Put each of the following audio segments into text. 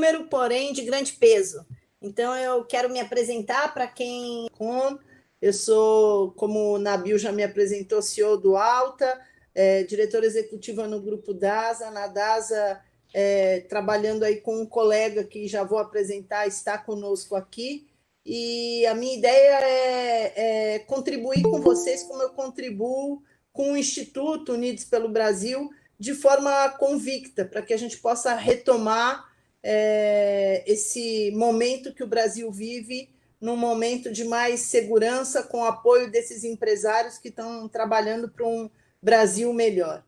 número, porém de grande peso. Então, eu quero me apresentar para quem... Eu sou, como o Nabil já me apresentou, CEO do Alta, diretora executiva no Grupo DASA. Na DASA, trabalhando aí com um colega que já vou apresentar, está conosco aqui. E a minha ideia é contribuir com vocês, como eu contribuo com o Instituto Unidos pelo Brasil, de forma convicta, para que a gente possa retomar esse momento que o Brasil vive, num momento de mais segurança, com o apoio desses empresários que estão trabalhando para um Brasil melhor.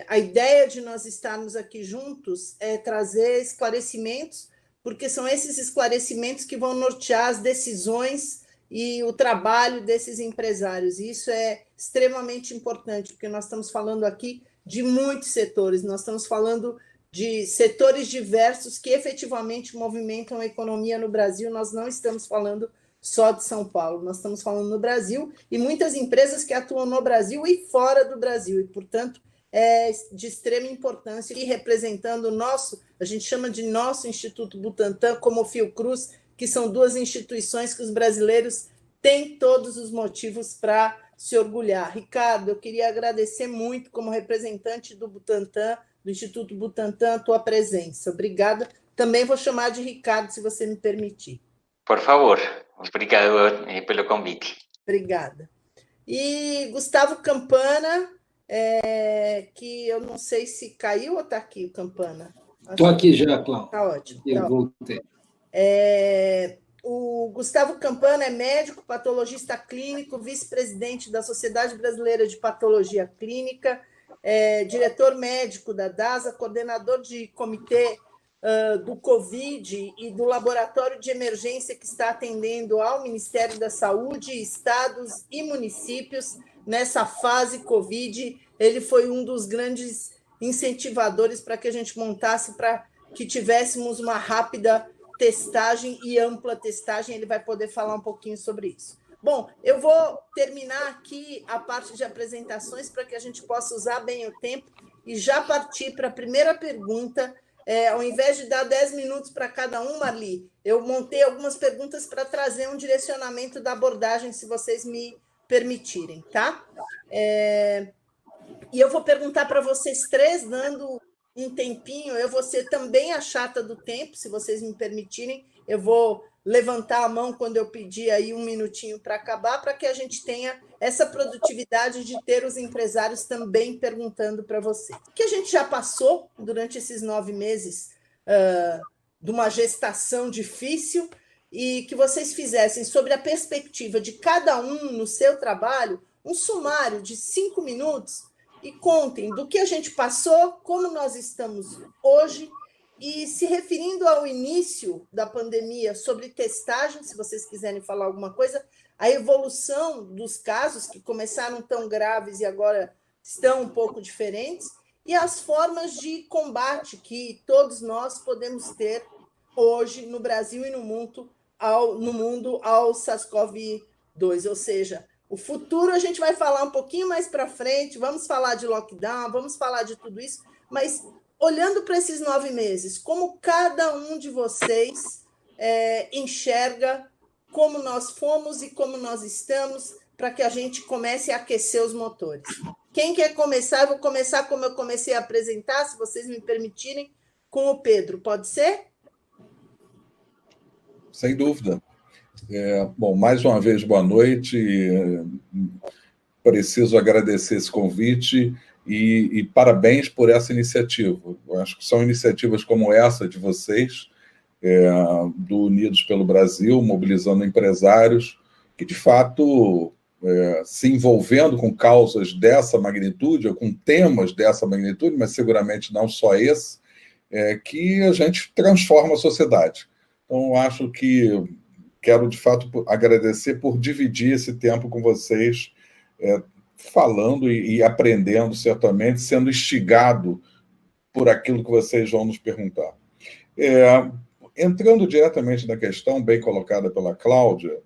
A ideia de nós estarmos aqui juntos é trazer esclarecimentos, porque são esses esclarecimentos que vão nortear as decisões e o trabalho desses empresários. E isso é extremamente importante, porque nós estamos falando aqui de muitos setores, nós estamos falando de setores diversos que efetivamente movimentam a economia no Brasil. Nós não estamos falando só de São Paulo, nós estamos falando no Brasil, e muitas empresas que atuam no Brasil e fora do Brasil, e, portanto, é de extrema importância, e representando o nosso, a gente chama de nosso Instituto Butantan, como o Fiocruz, que são duas instituições que os brasileiros têm todos os motivos para se orgulhar. Ricardo, eu queria agradecer muito, como representante do Butantan, do Instituto Butantan, a tua presença. Obrigada. Também vou chamar de Ricardo, se você me permitir. Por favor. Obrigado pelo convite. Obrigada. E Gustavo Campana, que eu não sei se caiu ou está aqui o Campana. Estou aqui já, Cláudio. Está ótimo. Eu voltei. O Gustavo Campana é médico, patologista clínico, vice-presidente da Sociedade Brasileira de Patologia Clínica, diretor médico da DASA, coordenador de comitê do Covid e do laboratório de emergência que está atendendo ao Ministério da Saúde, estados e municípios nessa fase Covid. Ele foi um dos grandes incentivadores para que a gente montasse, para que tivéssemos uma rápida testagem e ampla testagem. Ele vai poder falar um pouquinho sobre isso. Bom, eu vou terminar aqui a parte de apresentações para que a gente possa usar bem o tempo e já partir para a primeira pergunta. Ao invés de dar 10 minutos para cada um, Marli, eu montei algumas perguntas para trazer um direcionamento da abordagem, se vocês me permitirem, tá? E eu vou perguntar para vocês três, dando um tempinho. Eu vou ser também a chata do tempo, se vocês me permitirem. Eu vou levantar a mão quando eu pedir aí um minutinho para acabar, para que a gente tenha essa produtividade de ter os empresários também perguntando para você. O que a gente já passou durante esses 9 meses de uma gestação difícil, e que vocês fizessem, sobre a perspectiva de cada um no seu trabalho, um sumário de 5 minutos, e contem do que a gente passou, como nós estamos hoje, e se referindo ao início da pandemia, sobre testagem, se vocês quiserem falar alguma coisa, a evolução dos casos, que começaram tão graves e agora estão um pouco diferentes, e as formas de combate que todos nós podemos ter hoje no Brasil e no mundo ao SARS-CoV-2. Ou seja, o futuro a gente vai falar um pouquinho mais para frente, vamos falar de lockdown, vamos falar de tudo isso, mas olhando para esses 9 meses, como cada um de vocês enxerga como nós fomos e como nós estamos, para que a gente comece a aquecer os motores. Quem quer começar? Eu vou começar como eu comecei a apresentar, se vocês me permitirem, com o Pedro. Pode ser? Sem dúvida. Bom, mais uma vez, boa noite. Preciso agradecer esse convite e parabéns por essa iniciativa. Eu acho que são iniciativas como essa de vocês, do Unidos pelo Brasil, mobilizando empresários que, de fato, se envolvendo com causas dessa magnitude, ou com temas dessa magnitude, mas seguramente não só esse, que a gente transforma a sociedade. Então, acho que quero, de fato, agradecer por dividir esse tempo com vocês, falando e aprendendo, certamente, sendo instigado por aquilo que vocês vão nos perguntar. Entrando diretamente na questão, bem colocada pela Cláudia,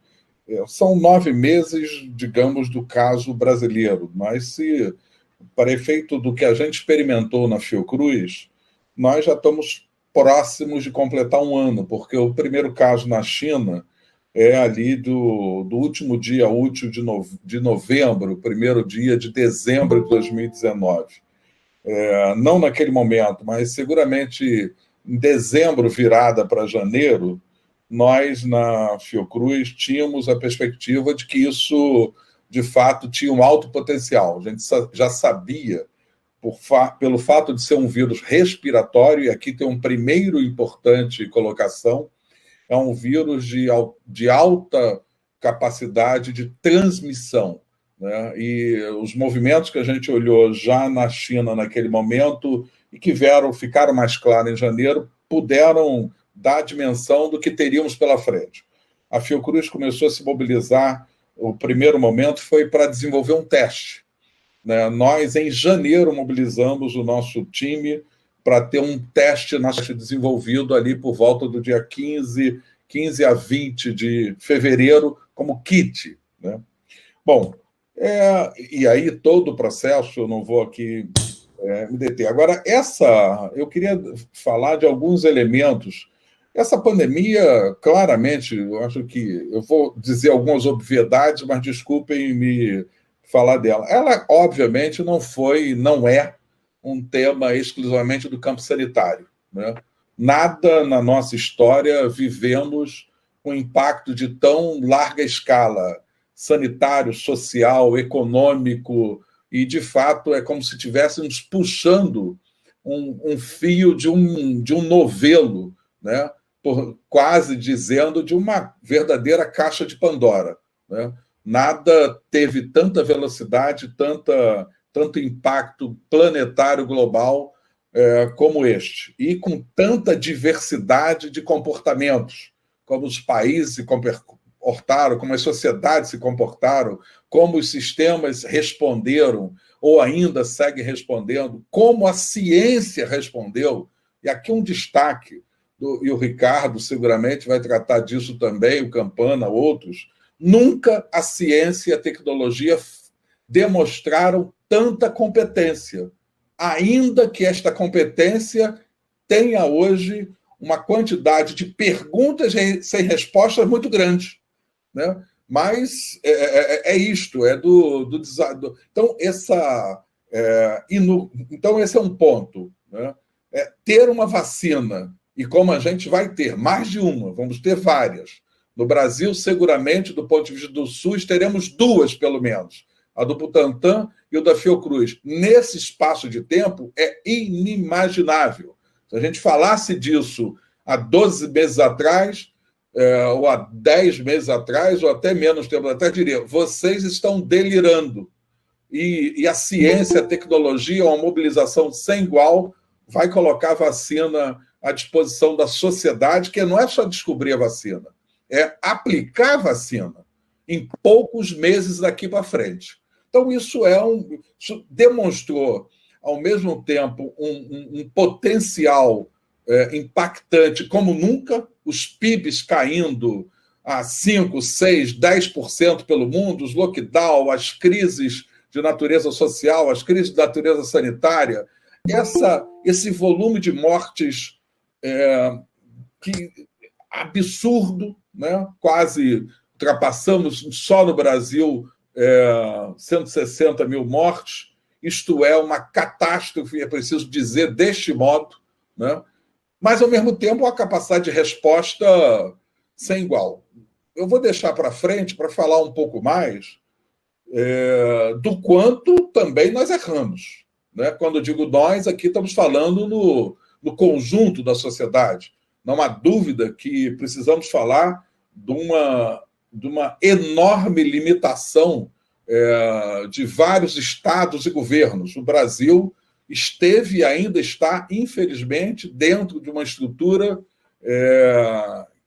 são 9 meses, digamos, do caso brasileiro, mas para efeito do que a gente experimentou na Fiocruz, nós já estamos próximos de completar um ano, porque o primeiro caso na China é ali do último dia útil de novembro, primeiro dia de dezembro de 2019. Não naquele momento, mas seguramente em dezembro, virada para janeiro, nós, na Fiocruz, tínhamos a perspectiva de que isso, de fato, tinha um alto potencial. A gente já sabia, pelo fato de ser um vírus respiratório, e aqui tem um primeiro importante colocação, é um vírus de alta capacidade de transmissão, né? E os movimentos que a gente olhou já na China naquele momento e que ficaram mais claros em janeiro, puderam dar a dimensão do que teríamos pela frente. A Fiocruz começou a se mobilizar, o primeiro momento foi para desenvolver um teste, né? Nós, em janeiro, mobilizamos o nosso time para ter um teste desenvolvido ali por volta do dia 15 a 20 de fevereiro, como kit, né? Bom, e aí todo o processo, eu não vou aqui me deter. Agora, eu queria falar de alguns elementos. Essa pandemia, claramente, eu acho que eu vou dizer algumas obviedades, mas desculpem me falar dela. Ela, obviamente, não é um tema exclusivamente do campo sanitário, né? Nada na nossa história vivemos um impacto de tão larga escala sanitário, social, econômico, e, de fato, é como se estivéssemos puxando um fio de um novelo, né? Quase dizendo de uma verdadeira caixa de Pandora, né? Nada teve tanta velocidade, tanto impacto planetário global como este, e com tanta diversidade de comportamentos, como os países se comportaram, como as sociedades se comportaram, como os sistemas responderam, ou ainda seguem respondendo, como a ciência respondeu. E aqui um destaque, e o Ricardo seguramente vai tratar disso também, o Campana, outros. Nunca a ciência e a tecnologia demonstraram tanta competência, ainda que esta competência tenha hoje uma quantidade de perguntas sem respostas muito grande, né? Mas isto, então, então, esse é um ponto, né? Ter uma vacina, e como a gente vai ter mais de uma, vamos ter várias. No Brasil, seguramente, do ponto de vista do SUS, teremos duas, pelo menos. A do Butantan e o da Fiocruz. Nesse espaço de tempo, é inimaginável. Se a gente falasse disso há 12 meses atrás, ou há 10 meses atrás, ou até menos tempo atrás, diria, vocês estão delirando. E a ciência, a tecnologia, uma mobilização sem igual, vai colocar a vacina à disposição da sociedade, que não é só descobrir a vacina, é aplicar a vacina em poucos meses daqui para frente. Então, isso demonstrou, ao mesmo tempo, um potencial impactante como nunca, os PIBs caindo a 5%, 6%, 10% pelo mundo, os lockdown, as crises de natureza social, as crises de natureza sanitária, esse volume de mortes absurdo, né? Quase ultrapassamos só no Brasil 160 mil mortes. Isto é uma catástrofe, é preciso dizer deste modo, né? Mas, ao mesmo tempo, uma capacidade de resposta sem igual. Eu vou deixar para frente para falar um pouco mais do quanto também nós erramos, né? Quando eu digo nós, aqui estamos falando no conjunto da sociedade. Não há dúvida que precisamos falar de uma enorme limitação de vários estados e governos. O Brasil esteve e ainda está, infelizmente, dentro de uma estrutura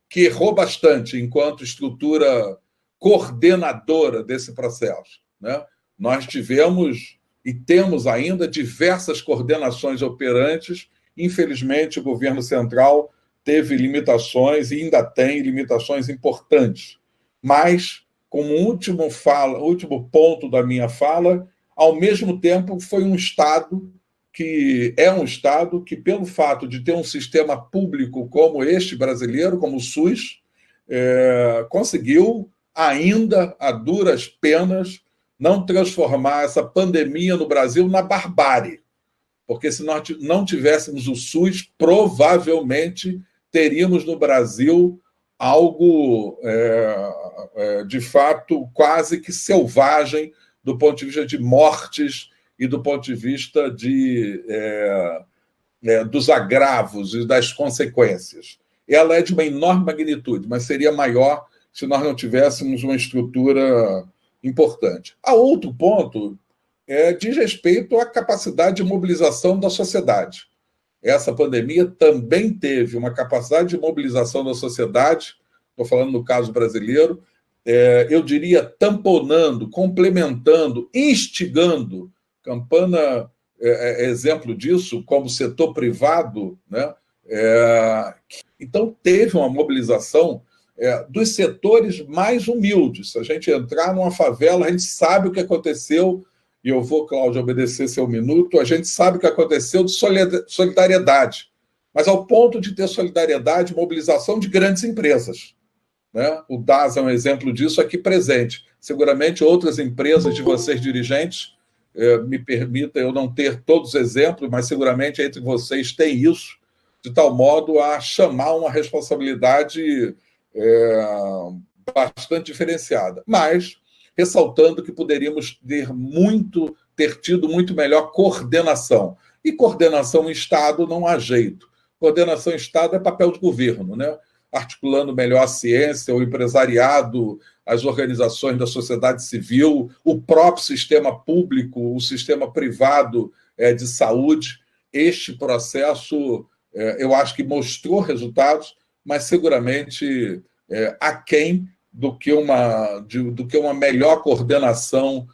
que errou bastante enquanto estrutura coordenadora desse processo, né? Nós tivemos e temos ainda diversas coordenações operantes. Infelizmente, o governo central teve limitações e ainda tem limitações importantes. Mas, como último ponto da minha fala, ao mesmo tempo foi um Estado que é um Estado que, pelo fato de ter um sistema público como este brasileiro, como o SUS, conseguiu, ainda a duras penas, não transformar essa pandemia no Brasil na barbárie. Porque se nós não tivéssemos o SUS, provavelmente teríamos no Brasil algo, de fato, quase que selvagem do ponto de vista de mortes e do ponto de vista dos agravos e das consequências. Ela é de uma enorme magnitude, mas seria maior se nós não tivéssemos uma estrutura importante. Há outro ponto diz respeito à capacidade de mobilização da sociedade. Essa pandemia também teve uma capacidade de mobilização da sociedade, estou falando no caso brasileiro, eu diria tamponando, complementando, instigando. Campana é exemplo disso, como setor privado, né? Então, teve uma mobilização dos setores mais humildes. Se a gente entrar numa favela, a gente sabe o que aconteceu, e eu vou, Cláudio, obedecer seu minuto, a gente sabe o que aconteceu de solidariedade, mas ao ponto de ter solidariedade, mobilização de grandes empresas. Né? O DAS é um exemplo disso aqui presente. Seguramente outras empresas de vocês, dirigentes, me permitam eu não ter todos os exemplos, mas seguramente entre vocês tem isso, de tal modo a chamar uma responsabilidade bastante diferenciada. Mas, ressaltando que poderíamos ter tido muito melhor coordenação. E coordenação em Estado não há jeito. Coordenação em Estado é papel de governo, né? Articulando melhor a ciência, o empresariado, as organizações da sociedade civil, o próprio sistema público, o sistema privado de saúde. Este processo, eu acho que mostrou resultados, mas seguramente aquém do que uma melhor coordenação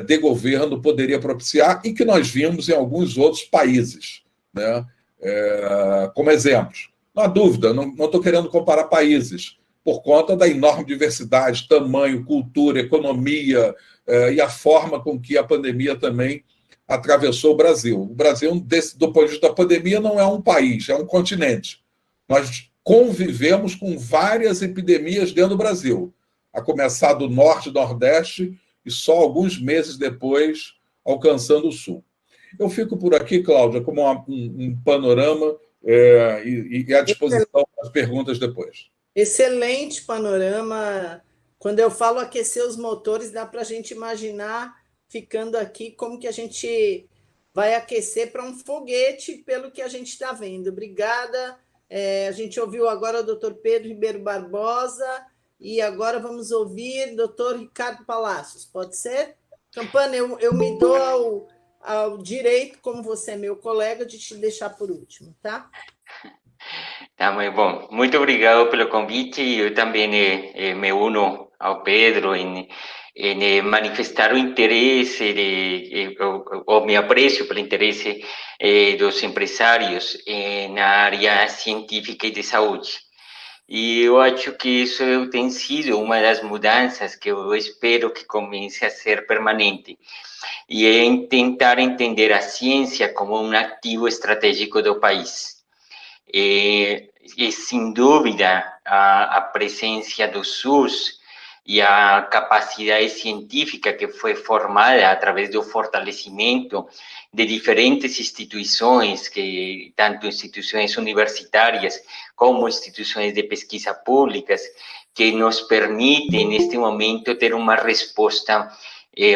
de governo poderia propiciar e que nós vimos em alguns outros países, né? Como exemplos. Não há dúvida, não estou querendo comparar países, por conta da enorme diversidade, tamanho, cultura, economia e a forma com que a pandemia também atravessou o Brasil. O Brasil, do ponto de vista da pandemia, não é um país, é um continente. Nós convivemos com várias epidemias dentro do Brasil, a começar do norte e nordeste e só alguns meses depois alcançando o sul. Eu fico por aqui, Cláudia, como um panorama e à disposição das perguntas depois. Excelente panorama. Quando eu falo aquecer os motores, dá para a gente imaginar, ficando aqui, como que a gente vai aquecer para um foguete, pelo que a gente está vendo. Obrigada. A gente ouviu agora o doutor Pedro Ribeiro Barbosa e agora vamos ouvir o doutor Ricardo Palacios. Pode ser? Campana, eu me dou ao direito, como você é meu colega, de te deixar por último, tá? Tá muito bom. Muito obrigado pelo convite. Eu também me uno ao Pedro em manifestar o interesse, o meu apreço pelo interesse dos empresários na área científica e de saúde. E eu acho que isso tem sido uma das mudanças que eu espero que comece a ser permanente. E é tentar entender a ciência como um ativo estratégico do país. E sem dúvida, a presença do SUS e a capacidade científica que foi formada através do fortalecimento de diferentes instituições, tanto instituições universitárias como instituições de pesquisa públicas, que nos permitem, neste momento, ter uma resposta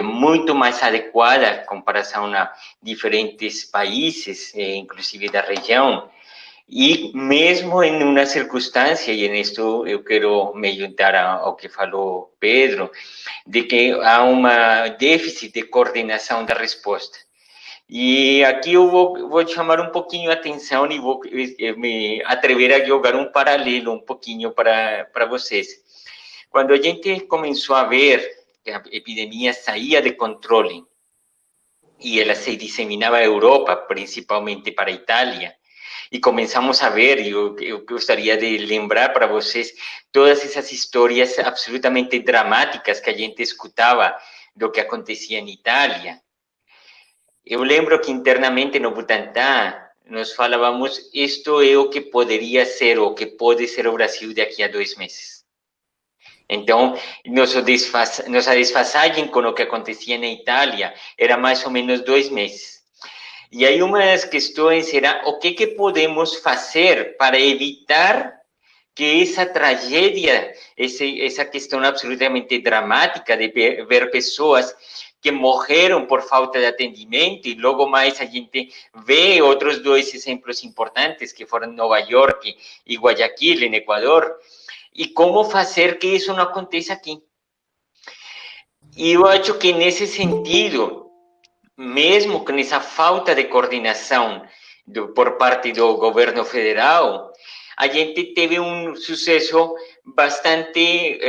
muito mais adequada em comparação a diferentes países, inclusive da região. E mesmo em uma circunstância, e nisto eu quero me juntar ao que falou Pedro, de que há um déficit de coordenação da resposta. E aqui eu vou chamar um pouquinho a atenção e vou me atrever a jogar um paralelo um pouquinho para vocês. Quando a gente começou a ver que a epidemia saía de controle e ela se disseminava à Europa, principalmente para a Itália, e começamos a ver, eu gostaria de lembrar para vocês todas essas histórias absolutamente dramáticas que a gente escutava do que acontecia em Itália. eu lembro que internamente no Butantan nós falávamos, isto é o que poderia ser, ou que pode ser o Brasil daqui a 2 meses. Então, nossa desfasagem com o que acontecia na Itália era mais ou menos 2 meses. E aí uma das questões era o que podemos fazer para evitar que essa tragédia, essa questão absolutamente dramática de ver pessoas que morreram por falta de atendimento, e logo mais a gente vê outros 2 exemplos importantes, que foram Nova York e Guayaquil, em Equador, e como fazer que isso não aconteça aqui. E eu acho que nesse sentido, mesmo com essa falta de coordenação por parte do governo federal, a gente teve um sucesso bastante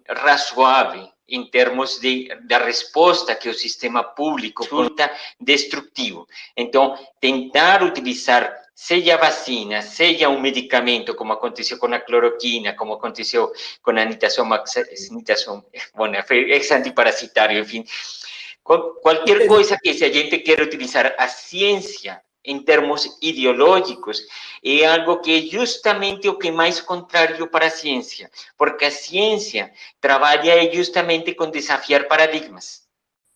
razoável em termos da resposta que o sistema público conta destrutivo. Então, tentar utilizar, seja vacina, seja um medicamento, como aconteceu com a cloroquina, como aconteceu com a nitazoxanida, ex-antiparasitário, enfim, qualquer coisa que se a gente quer utilizar a ciência em termos ideológicos, é algo que é justamente o que é mais contrário para a ciência, porque a ciência trabalha justamente com desafiar paradigmas.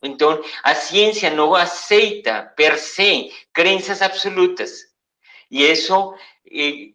Então, a ciência não aceita, per se, crenças absolutas. E isso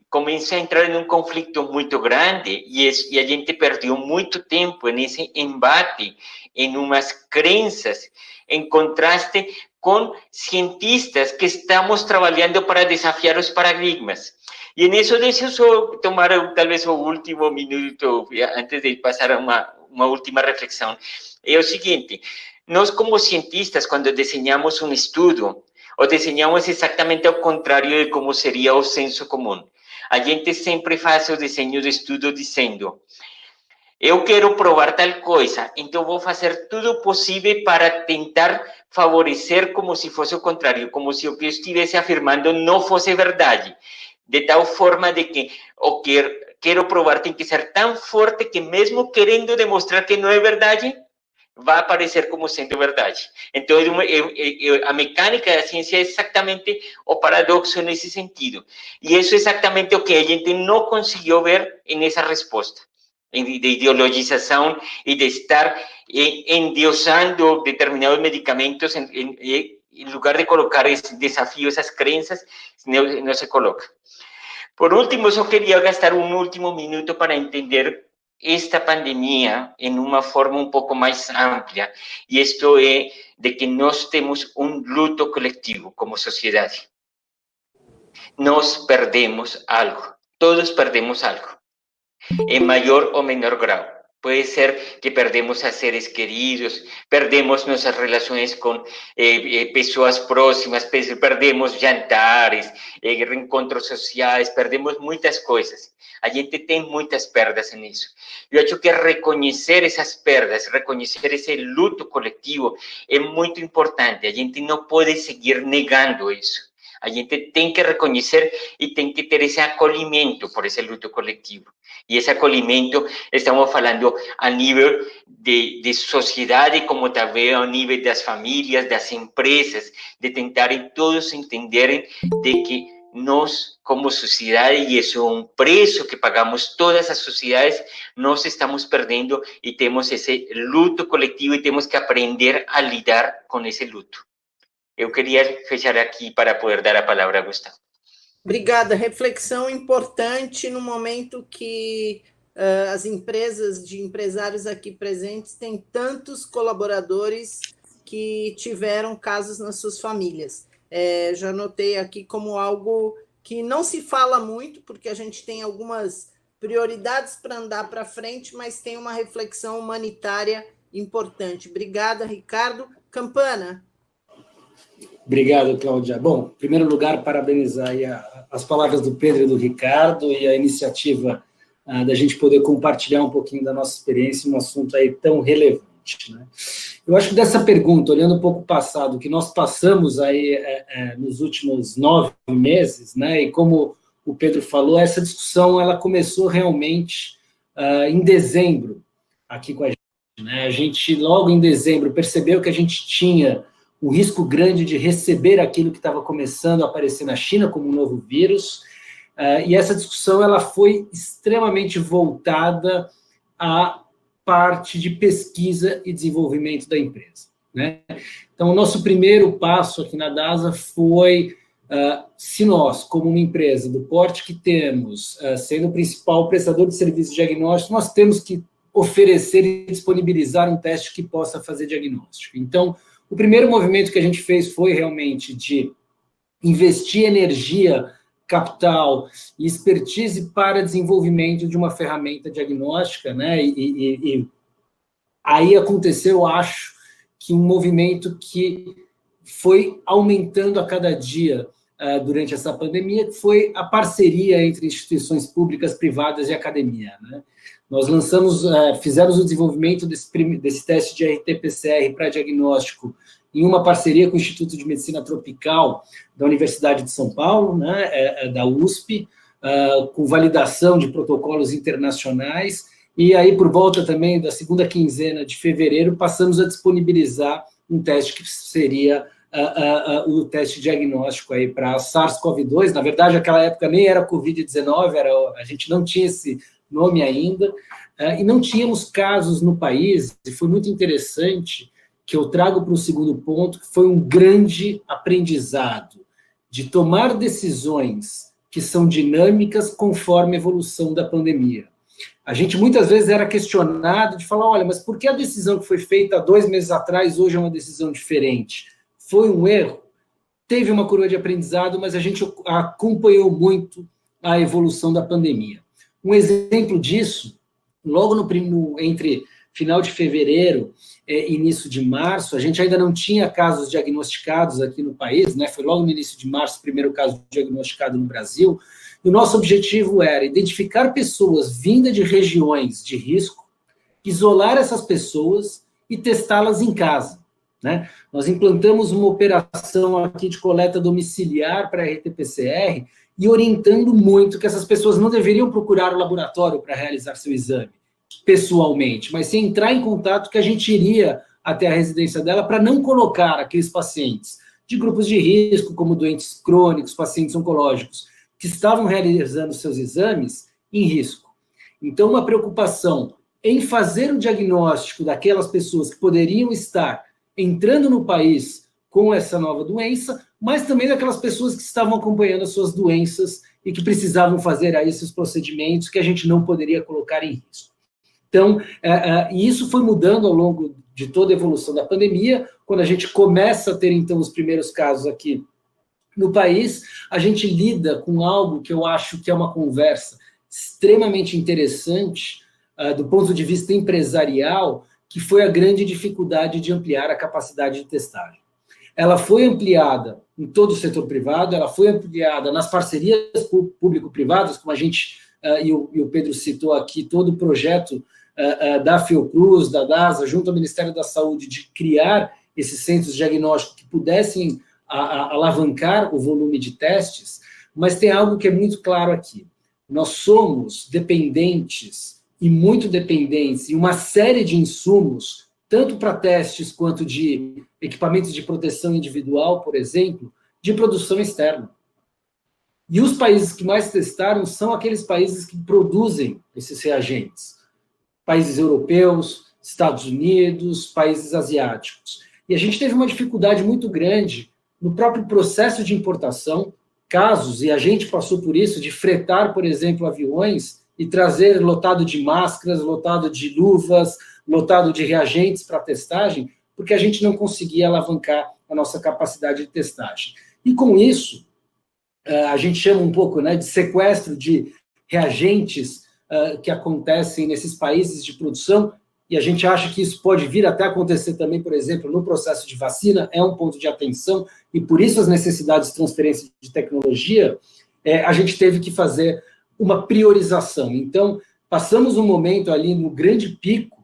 começa a entrar em um conflito muito grande, e a gente perdeu muito tempo nesse embate, em umas crenças, em contraste com cientistas que estamos trabalhando para desafiar os paradigmas. E nisso, deixa eu só tomar talvez o último minuto, antes de passar a uma última reflexão. É o seguinte, nós como cientistas, quando desenhamos um estudo, o desenhamos exatamente ao contrário de como seria o senso comum. A gente sempre faz o desenho do estudo dizendo, eu quero provar tal coisa, então vou fazer tudo o possível para tentar favorecer como se fosse o contrário, como se o que eu estivesse afirmando não fosse verdade. De tal forma de que o que quero provar tem que ser tão forte que mesmo querendo demonstrar que não é verdade, vai aparecer como sendo verdade. Então, a mecânica da ciência é exatamente o paradoxo nesse sentido. E isso é exatamente o que a gente não conseguiu ver nessa resposta, de ideologização e de estar endeusando determinados medicamentos, em lugar de colocar esse desafio, essas crenças, não se coloca. Por último, só queria gastar um último minuto para entender esta pandemia em uma forma um pouco mais ampla, e isto é de que nós temos um luto coletivo como sociedade. Nós perdemos algo, todos perdemos algo, em maior ou menor grau. Pode ser que perdemos a seres queridos, perdemos nossas relações com pessoas próximas, perdemos jantares, reencontros sociais, perdemos muitas coisas. A gente tem muitas perdas nisso. Eu acho que reconhecer essas perdas, reconhecer esse luto coletivo é muito importante. A gente não pode seguir negando isso. A gente tem que reconhecer e tem que ter esse acolhimento por esse luto coletivo. E esse acolhimento, estamos falando a nível de sociedade, como também a nível das famílias, das empresas, de tentarem todos entenderem de que nós, como sociedade, e isso é um preço que pagamos todas as sociedades, nós estamos perdendo e temos esse luto coletivo e temos que aprender a lidar com esse luto. Eu queria fechar aqui para poder dar a palavra a Gustavo. Obrigada. Reflexão importante no momento que as empresas de empresários aqui presentes têm tantos colaboradores que tiveram casos nas suas famílias. Já notei aqui como algo que não se fala muito, porque a gente tem algumas prioridades para andar para frente, mas tem uma reflexão humanitária importante. Obrigada, Ricardo. Campana. Obrigado, Cláudia. Bom, em primeiro lugar, parabenizar aí as palavras do Pedro e do Ricardo e a iniciativa da gente poder compartilhar um pouquinho da nossa experiência em um assunto aí tão relevante, né? Eu acho que dessa pergunta, olhando um pouco o passado, que nós passamos aí nos últimos 9 meses, né? E como o Pedro falou, essa discussão ela começou realmente em dezembro aqui com a gente, né? A gente, logo em dezembro, percebeu que a gente tinha um risco grande de receber aquilo que estava começando a aparecer na China como um novo vírus, e essa discussão ela foi extremamente voltada à parte de pesquisa e desenvolvimento da empresa, né? Então, o nosso primeiro passo aqui na DASA foi, se nós, como uma empresa do porte que temos, sendo o principal prestador de serviços diagnósticos, nós temos que oferecer e disponibilizar um teste que possa fazer diagnóstico. Então, o primeiro movimento que a gente fez foi realmente de investir energia, capital e expertise para desenvolvimento de uma ferramenta diagnóstica, né? E aí aconteceu, eu acho, que um movimento que foi aumentando a cada dia durante essa pandemia, que foi a parceria entre instituições públicas, privadas e academia, né? Nós fizemos o desenvolvimento desse teste de RT-PCR para diagnóstico em uma parceria com o Instituto de Medicina Tropical da Universidade de São Paulo, né, da USP, com validação de protocolos internacionais, e aí, por volta também da segunda quinzena de fevereiro, passamos a disponibilizar um teste que seria o teste diagnóstico aí para SARS-CoV-2. Na verdade, naquela época nem era Covid-19, a gente não tinha esse nome ainda, e não tínhamos casos no país, e foi muito interessante, que eu trago para o segundo ponto, que foi um grande aprendizado de tomar decisões que são dinâmicas conforme a evolução da pandemia. A gente muitas vezes era questionado de falar, olha, mas por que a decisão que foi feita há 2 meses atrás hoje é uma decisão diferente? Foi um erro? Teve uma curva de aprendizado, mas a gente acompanhou muito a evolução da pandemia. Um exemplo disso, logo entre final de fevereiro e início de março, a gente ainda não tinha casos diagnosticados aqui no país, né? Foi logo no início de março o primeiro caso diagnosticado no Brasil, e o nosso objetivo era identificar pessoas vindas de regiões de risco, isolar essas pessoas e testá-las em casa, né? Nós implantamos uma operação aqui de coleta domiciliar para RT-PCR e orientando muito que essas pessoas não deveriam procurar o laboratório para realizar seu exame pessoalmente, mas sim entrar em contato que a gente iria até a residência dela para não colocar aqueles pacientes de grupos de risco, como doentes crônicos, pacientes oncológicos, que estavam realizando seus exames em risco. Então, uma preocupação em fazer o diagnóstico daquelas pessoas que poderiam estar entrando no país com essa nova doença, mas também daquelas pessoas que estavam acompanhando as suas doenças e que precisavam fazer aí esses procedimentos que a gente não poderia colocar em risco. Então, e isso foi mudando ao longo de toda a evolução da pandemia. Quando a gente começa a ter, então, os primeiros casos aqui no país, a gente lida com algo que eu acho que é uma conversa extremamente interessante do ponto de vista empresarial, que foi a grande dificuldade de ampliar a capacidade de testagem. Ela foi ampliada em todo o setor privado, ela foi ampliada nas parcerias público-privadas, como a gente, e o Pedro citou aqui, todo o projeto da Fiocruz, da DASA, junto ao Ministério da Saúde, de criar esses centros diagnósticos que pudessem alavancar o volume de testes, mas tem algo que é muito claro aqui. Nós somos dependentes, e muito dependentes, em uma série de insumos, tanto para testes quanto de equipamentos de proteção individual, por exemplo, de produção externa. E os países que mais testaram são aqueles países que produzem esses reagentes. Países europeus, Estados Unidos, países asiáticos. E a gente teve uma dificuldade muito grande no próprio processo de importação, casos, e a gente passou por isso, de fretar, por exemplo, aviões e trazer lotado de máscaras, lotado de luvas, lotado de reagentes para testagem, porque a gente não conseguia alavancar a nossa capacidade de testagem. E com isso, a gente chama um pouco, né, de sequestro de reagentes que acontecem nesses países de produção, e a gente acha que isso pode vir até acontecer também, por exemplo, no processo de vacina, é um ponto de atenção, e por isso as necessidades de transferência de tecnologia, a gente teve que fazer uma priorização. Então, passamos um momento ali no grande pico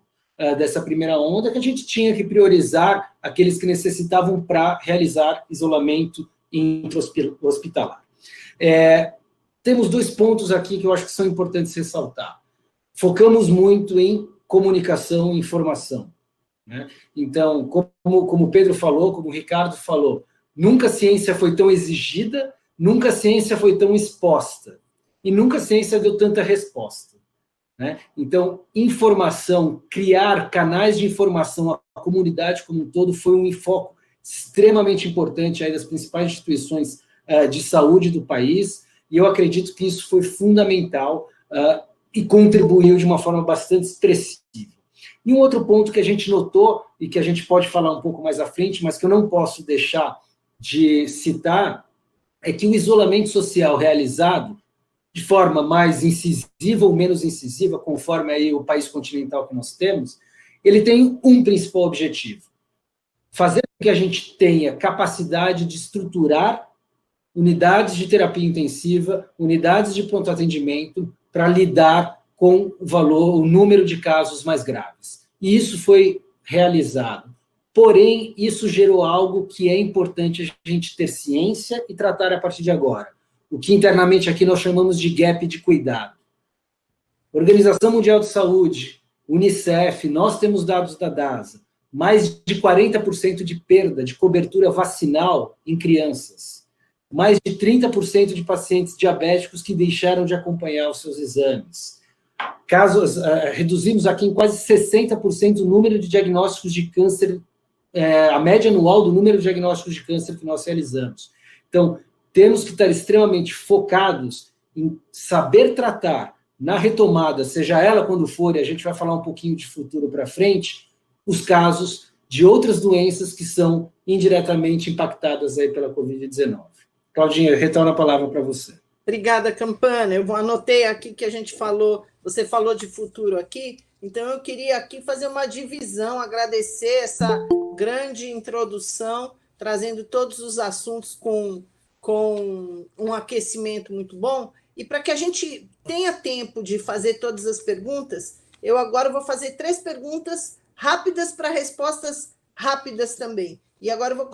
dessa primeira onda, que a gente tinha que priorizar aqueles que necessitavam para realizar isolamento intra-hospitalar. Temos 2 pontos aqui que eu acho que são importantes ressaltar. Focamos muito em comunicação e informação, né? Então, como o Pedro falou, como o Ricardo falou, nunca a ciência foi tão exigida, nunca a ciência foi tão exposta, e nunca a ciência deu tanta resposta, né? Então, informação, criar canais de informação à comunidade como um todo foi um enfoque extremamente importante aí das principais instituições de saúde do país, e eu acredito que isso foi fundamental e contribuiu de uma forma bastante expressiva. E um outro ponto que a gente notou, e que a gente pode falar um pouco mais à frente, mas que eu não posso deixar de citar, é que o isolamento social realizado de forma mais incisiva ou menos incisiva, conforme aí o país continental que nós temos, ele tem um principal objetivo: fazer com que a gente tenha capacidade de estruturar unidades de terapia intensiva, unidades de pronto atendimento, para lidar com o número de casos mais graves. E isso foi realizado. Porém, isso gerou algo que é importante a gente ter ciência e tratar a partir de agora. O que internamente aqui nós chamamos de gap de cuidado. Organização Mundial de Saúde, Unicef, nós temos dados da DASA, mais de 40% de perda de cobertura vacinal em crianças, mais de 30% de pacientes diabéticos que deixaram de acompanhar os seus exames. Reduzimos aqui em quase 60% o número de diagnósticos de câncer, a média anual do número de diagnósticos de câncer que nós realizamos. Então, temos que estar extremamente focados em saber tratar na retomada, seja ela quando for, e a gente vai falar um pouquinho de futuro para frente, os casos de outras doenças que são indiretamente impactadas aí pela Covid-19. Claudinha, eu retorno a palavra para você. Obrigada, Campana. Eu anotei aqui que a gente falou, você falou de futuro aqui, então eu queria aqui fazer uma divisão, agradecer essa grande introdução, trazendo todos os assuntos com um aquecimento muito bom, e para que a gente tenha tempo de fazer todas as perguntas, eu agora vou fazer 3 perguntas rápidas para respostas rápidas também. E agora eu vou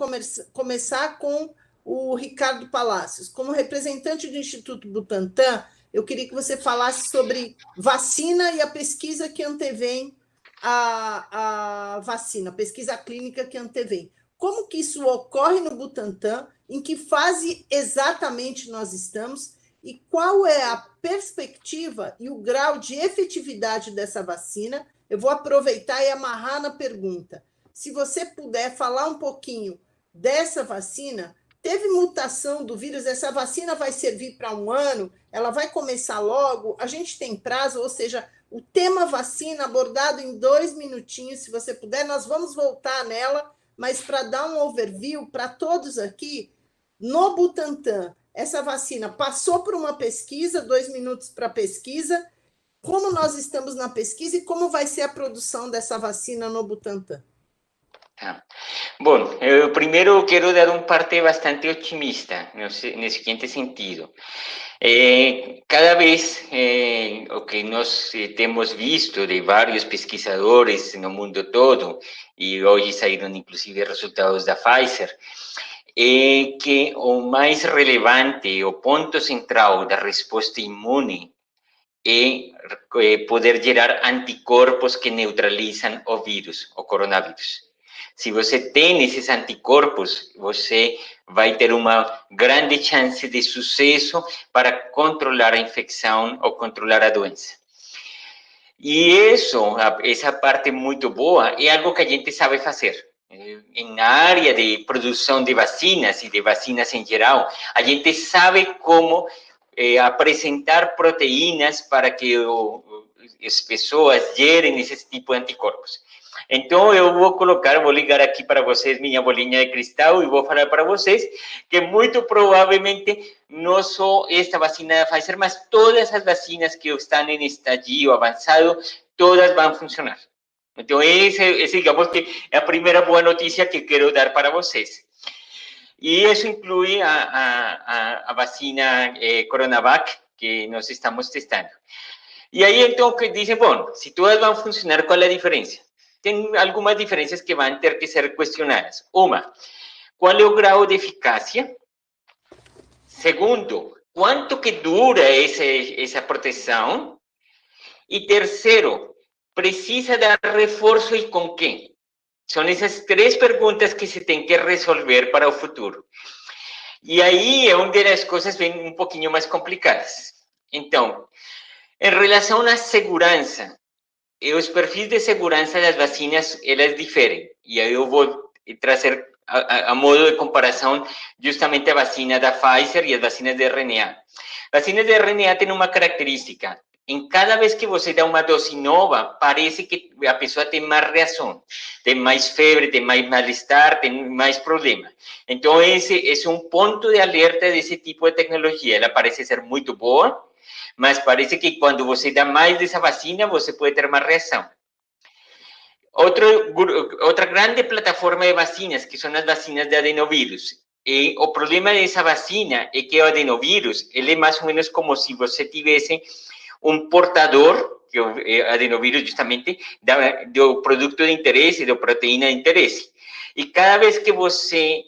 começar com o Ricardo Palacios. Como representante do Instituto Butantan, eu queria que você falasse sobre vacina e a pesquisa que antevém a vacina, a pesquisa clínica que antevém. Como que isso ocorre no Butantan? Em que fase exatamente nós estamos? E qual é a perspectiva e o grau de efetividade dessa vacina? Eu vou aproveitar e amarrar na pergunta. Se você puder falar um pouquinho dessa vacina, teve mutação do vírus, essa vacina vai servir para 1 ano, ela vai começar logo, a gente tem prazo, ou seja, o tema vacina abordado em 2 minutinhos, se você puder, nós vamos voltar nela, mas para dar um overview para todos aqui, no Butantan, essa vacina passou por uma pesquisa, 2 minutos para pesquisa, como nós estamos na pesquisa e como vai ser a produção dessa vacina no Butantan? Bom, eu primeiro quero dar parte bastante otimista no seguinte sentido. Cada vez o que nós temos visto de vários pesquisadores no mundo todo, e hoje saíram inclusive resultados da Pfizer, é que o mais relevante, o ponto central da resposta imune é poder gerar anticorpos que neutralizam o vírus, o coronavírus. Se você tem esses anticorpos, você vai ter uma grande chance de sucesso para controlar a infecção ou controlar a doença. E essa parte muito boa é algo que a gente sabe fazer. Na área de produção de vacinas e de vacinas em geral, a gente sabe como apresentar proteínas para que as pessoas gerem esse tipo de anticorpos. Então, eu vou ligar aqui para vocês minha bolinha de cristal e vou falar para vocês que muito provavelmente não só esta vacina da Pfizer, mas todas as vacinas que estão em estágio avançado, todas vão funcionar. Então, esse digamos que é a primeira boa notícia que quero dar para vocês. E isso inclui a vacina Coronavac, que nós estamos testando. E aí, então, que dizem, bom, se todas vão funcionar, qual é a diferença? Tem algumas diferenças que vão ter que ser questionadas. Uma, qual é o grau de eficácia? Segundo, quanto que dura essa proteção? E terceiro, precisa dar reforço e com quem? São essas 3 perguntas que se tem que resolver para o futuro. E aí é onde as coisas vêm um pouquinho mais complicadas. Então, em relação à segurança, os perfis de segurança das vacinas, elas diferem. E aí eu vou trazer a modo de comparação justamente a vacina da Pfizer e as vacinas de RNA. Vacinas de RNA têm uma característica. Em cada vez que você dá uma dose nova, parece que a pessoa tem mais reação, tem mais febre, tem mais mal-estar, tem mais problema. Então, esse é um ponto de alerta desse tipo de tecnologia. Ela parece ser muito boa, mas parece que quando você dá mais dessa vacina, você pode ter mais reação. Outra grande plataforma de vacinas, que são as vacinas de adenovírus. E o problema dessa vacina é que o adenovírus, ele é mais ou menos como se você tivesse um portador, que é o adenovírus justamente, do produto de interesse, da proteína de interesse. E cada vez que você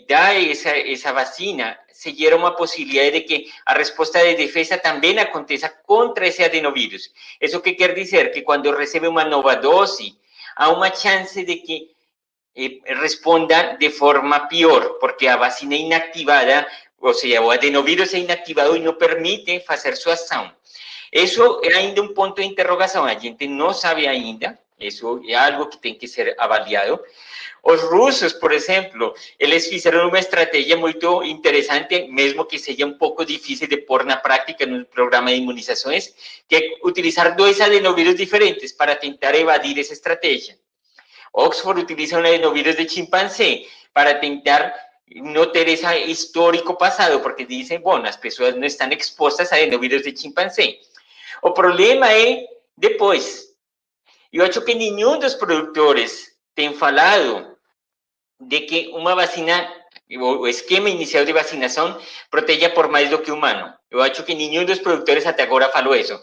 dá essa vacina, se gera uma possibilidade de que a resposta de defesa também aconteça contra esse adenovírus. Isso que quer dizer que quando recebe uma nova dose, há uma chance de que responda de forma pior, porque a vacina é inativada, ou seja, o adenovírus é inativado e não permite fazer sua ação. Isso é ainda um ponto de interrogação, a gente não sabe ainda, isso é algo que tem que ser avaliado. Os russos, por exemplo, eles fizeram uma estratégia muito interessante, mesmo que seja um pouco difícil de pôr na prática no programa de imunizações, que é utilizar 2 adenovírus diferentes para tentar evadir essa estratégia. Oxford utiliza um adenovírus de chimpanzé para tentar não ter esse histórico passado, porque dizem, bom, as pessoas não estão expostas a adenovírus de chimpanzé. O problema é depois. Eu acho que nenhum dos produtores tem falado de que uma vacina, o esquema inicial de vacinação, proteja por mais do que humano. Eu acho que nenhum dos produtores até agora falou isso.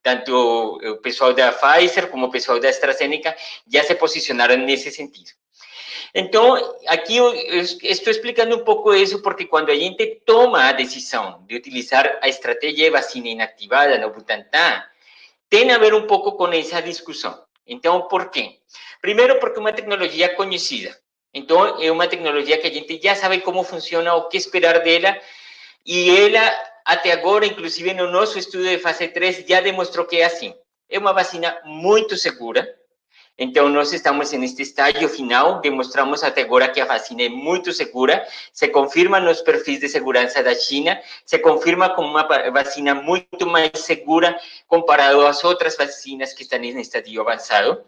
Tanto o pessoal da Pfizer como o pessoal da AstraZeneca já se posicionaram nesse sentido. Então, aqui eu estou explicando um pouco isso, porque quando a gente toma a decisão de utilizar a estratégia de vacina inativada no Butantan, tem a ver um pouco com essa discussão. Então, por quê? Primeiro, porque é uma tecnologia conhecida. Então, é uma tecnologia que a gente já sabe como funciona, o que esperar dela, e ela, até agora, inclusive no nosso estudo de fase 3, já demonstrou que é assim. É uma vacina muito segura. Então, nós estamos neste estágio final, demonstramos até agora que a vacina é muito segura, se confirma nos perfis de segurança da China, se confirma como uma vacina muito mais segura comparado às outras vacinas que estão em estágio avançado.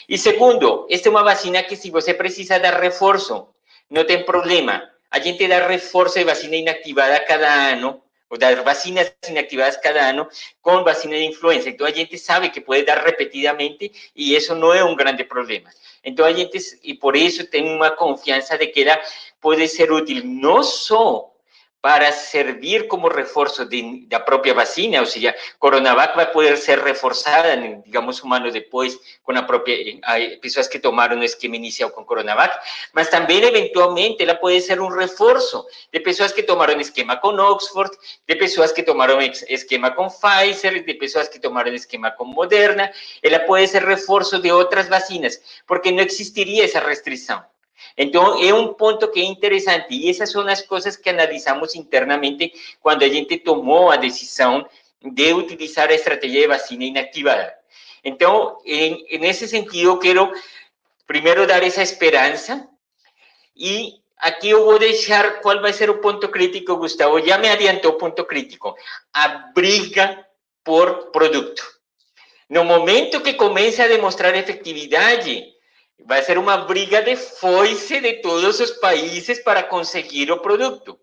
E segundo, esta é uma vacina que se você precisa dar reforço, não tem problema. A gente dá reforço de vacina inativada cada ano, ou das vacinas inactivadas cada ano com vacina de influenza. Então, a gente sabe que pode dar repetidamente e isso não é um grande problema. Então, a gente, e por isso, tem uma confiança de que ela pode ser útil não só para servir como reforço da própria vacina, ou seja, Coronavac vai poder ser reforçada, digamos, um ano depois, com a própria, pessoas que tomaram o esquema inicial com Coronavac, mas também, eventualmente, ela pode ser um reforço de pessoas que tomaram esquema com Oxford, de pessoas que tomaram esquema com Pfizer, de pessoas que tomaram esquema com Moderna, ela pode ser reforço de outras vacinas, porque não existiria essa restrição. Então, é um ponto que é interessante, e essas são as coisas que analisamos internamente quando a gente tomou a decisão de utilizar a estratégia de vacina inativada. Então, nesse sentido, eu quero primeiro dar essa esperança, e aqui eu vou deixar qual vai ser o ponto crítico, Gustavo, já me adiantou o ponto crítico, a briga por produto. No momento que começa a demonstrar efetividade, vai ser uma briga de foice de todos os países para conseguir o produto.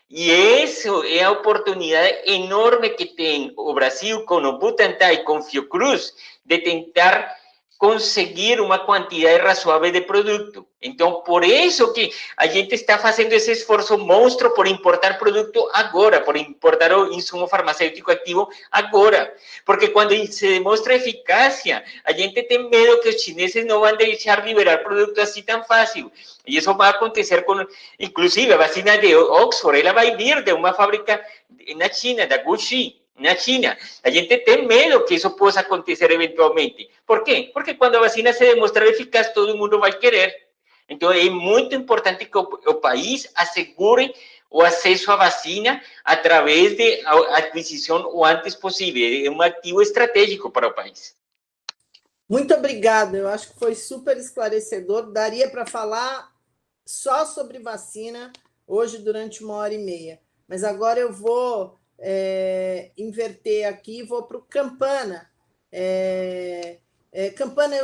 E isso é a oportunidade enorme que tem o Brasil com o Butantan e com o Fiocruz de tentar conseguir uma quantidade razoável de produto. Então, por isso que a gente está fazendo esse esforço monstro por importar produto agora, por importar o insumo farmacêutico ativo agora. Porque quando se demonstra eficácia, a gente tem medo que os chineses não vão deixar liberar produto assim tão fácil. E isso vai acontecer com, inclusive, a vacina de Oxford, ela vai vir de uma fábrica na China, da Guxi. na China. A gente tem medo que isso possa acontecer eventualmente. Por quê? Porque quando a vacina se demonstrar eficaz, todo mundo vai querer. Então, é muito importante que o país assegure o acesso à vacina através de aquisição o antes possível. É um ativo estratégico para o país. Muito obrigada. Eu acho que foi super esclarecedor. Daria para falar só sobre vacina hoje durante 1h30. Mas agora eu vou inverter aqui, vou para o Campana. Campana,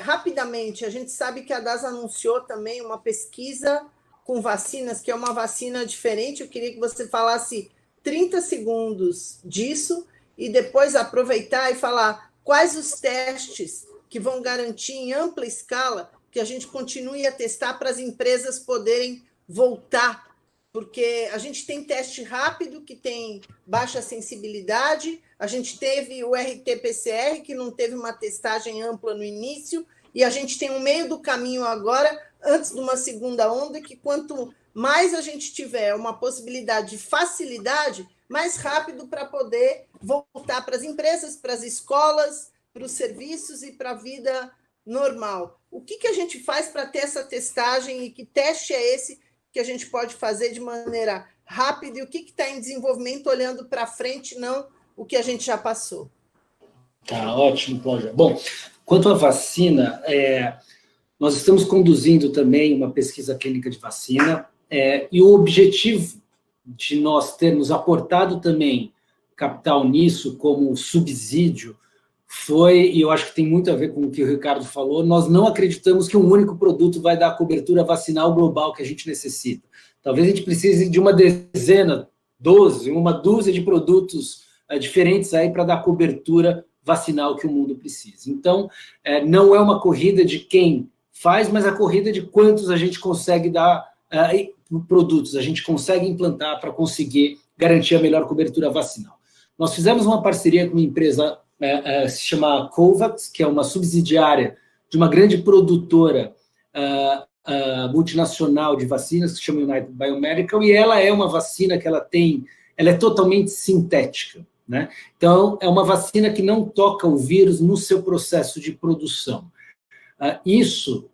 rapidamente, a gente sabe que a DAS anunciou também uma pesquisa com vacinas, que é uma vacina diferente. Eu queria que você falasse 30 segundos disso e depois aproveitar e falar quais os testes que vão garantir em ampla escala que a gente continue a testar para as empresas poderem voltar, porque a gente tem teste rápido, que tem baixa sensibilidade, a gente teve o RT-PCR, que não teve uma testagem ampla no início, e a gente tem um meio do caminho agora, antes de uma segunda onda, que quanto mais a gente tiver uma possibilidade de facilidade, mais rápido para poder voltar para as empresas, para as escolas, para os serviços e para a vida normal. O que a gente faz para ter essa testagem e que teste é esse que a gente pode fazer de maneira rápida e o que está em desenvolvimento olhando para frente, não o que a gente já passou? Tá, ótimo, Cláudia. Bom, quanto à vacina, nós estamos conduzindo também uma pesquisa clínica de vacina e o objetivo de nós termos aportado também capital nisso como subsídio foi, e eu acho que tem muito a ver com o que o Ricardo falou, nós não acreditamos que um único produto vai dar a cobertura vacinal global que a gente necessita. Talvez a gente precise de uma dezena, 12, uma dúzia de produtos diferentes aí para dar a cobertura vacinal que o mundo precisa. Então, não é uma corrida de quem faz, mas a corrida de quantos a gente consegue dar produtos, a gente consegue implantar para conseguir garantir a melhor cobertura vacinal. Nós fizemos uma parceria com uma empresa se chama COVAX, que é uma subsidiária de uma grande produtora multinacional de vacinas, que se chama United Biomedical, e ela é uma vacina que ela é totalmente sintética, né? Então, é uma vacina que não toca o vírus no seu processo de produção. Isso,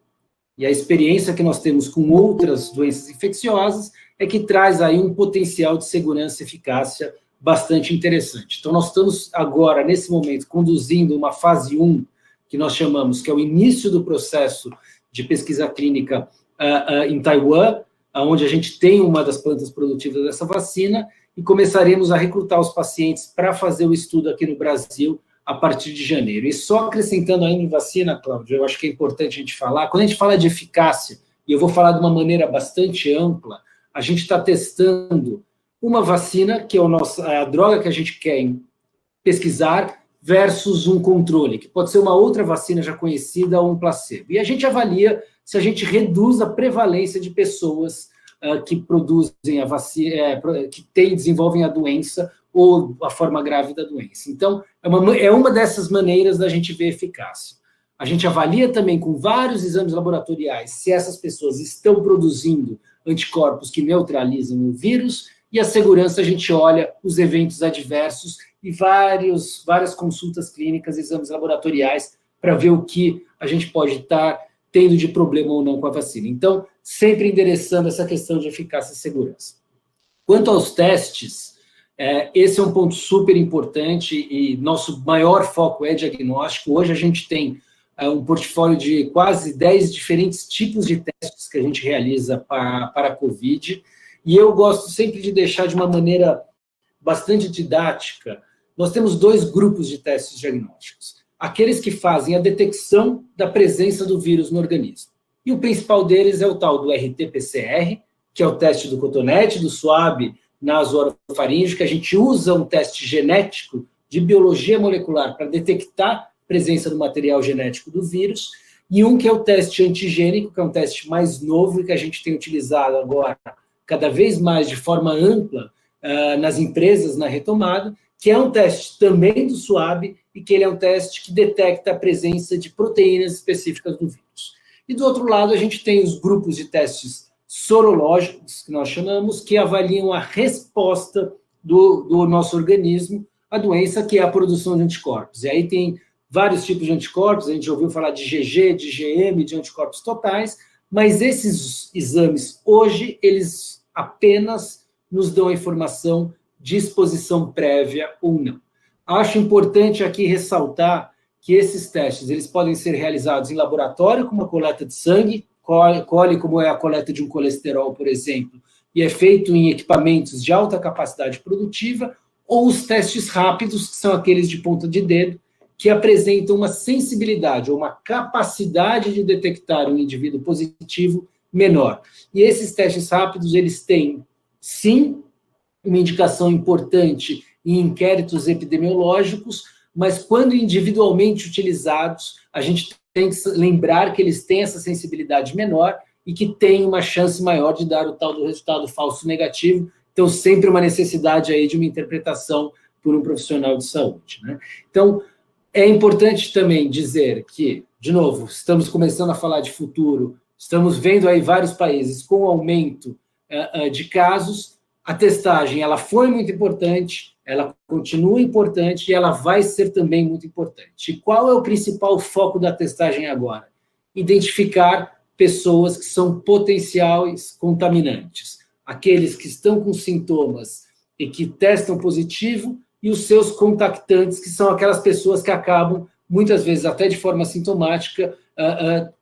e a experiência que nós temos com outras doenças infecciosas, é que traz aí um potencial de segurança e eficácia bastante interessante. Então, nós estamos agora, nesse momento, conduzindo uma fase 1, que nós chamamos, que é o início do processo de pesquisa clínica em Taiwan, onde a gente tem uma das plantas produtivas dessa vacina, e começaremos a recrutar os pacientes para fazer o estudo aqui no Brasil a partir de janeiro. E só acrescentando ainda em vacina, Cláudio, eu acho que é importante a gente falar, quando a gente fala de eficácia, e eu vou falar de uma maneira bastante ampla, a gente está testando uma vacina, que é a droga que a gente quer pesquisar, versus um controle, que pode ser uma outra vacina já conhecida ou um placebo. E a gente avalia se a gente reduz a prevalência de pessoas que produzem a vacina, que desenvolvem a doença ou a forma grave da doença. Então, é uma dessas maneiras da gente ver eficácia. A gente avalia também com vários exames laboratoriais se essas pessoas estão produzindo anticorpos que neutralizam o vírus, e a segurança a gente olha os eventos adversos e várias consultas clínicas, exames laboratoriais, para ver o que a gente pode estar tendo de problema ou não com a vacina. Então, sempre endereçando essa questão de eficácia e segurança. Quanto aos testes, esse é um ponto super importante e nosso maior foco é diagnóstico. Hoje a gente tem um portfólio de quase 10 diferentes tipos de testes que a gente realiza para a COVID, e eu gosto sempre de deixar de uma maneira bastante didática. Nós temos 2 grupos de testes diagnósticos. Aqueles que fazem a detecção da presença do vírus no organismo. E o principal deles é o tal do RT-PCR, que é o teste do cotonete, do swab nasoorofaríngeo, que a gente usa um teste genético de biologia molecular para detectar a presença do material genético do vírus, e um que é o teste antigênico, que é um teste mais novo e que a gente tem utilizado agora cada vez mais de forma ampla nas empresas, na retomada, que é um teste também do swab e que ele é um teste que detecta a presença de proteínas específicas do vírus. E do outro lado, a gente tem os grupos de testes sorológicos, que nós chamamos, que avaliam a resposta do nosso organismo a doença, que é a produção de anticorpos. E aí tem vários tipos de anticorpos, a gente ouviu falar de GG, de GM, de anticorpos totais, mas esses exames, hoje, eles apenas nos dão a informação de exposição prévia ou não. Acho importante aqui ressaltar que esses testes eles podem ser realizados em laboratório, como a coleta de sangue, colhe como é a coleta de um colesterol, por exemplo, e é feito em equipamentos de alta capacidade produtiva, ou os testes rápidos, que são aqueles de ponta de dedo, que apresentam uma sensibilidade ou uma capacidade de detectar um indivíduo positivo menor. E esses testes rápidos, eles têm, sim, uma indicação importante em inquéritos epidemiológicos, mas quando individualmente utilizados, a gente tem que lembrar que eles têm essa sensibilidade menor e que tem uma chance maior de dar o tal do resultado falso negativo. Então, sempre uma necessidade aí de uma interpretação por um profissional de saúde, né? Então, é importante também dizer que, de novo, estamos começando a falar de futuro, estamos vendo aí vários países com aumento de casos. A testagem, ela foi muito importante, ela continua importante e ela vai ser também muito importante. E qual é o principal foco da testagem agora? Identificar pessoas que são potenciais contaminantes, aqueles que estão com sintomas e que testam positivo, e os seus contactantes, que são aquelas pessoas que acabam, muitas vezes até de forma sintomática,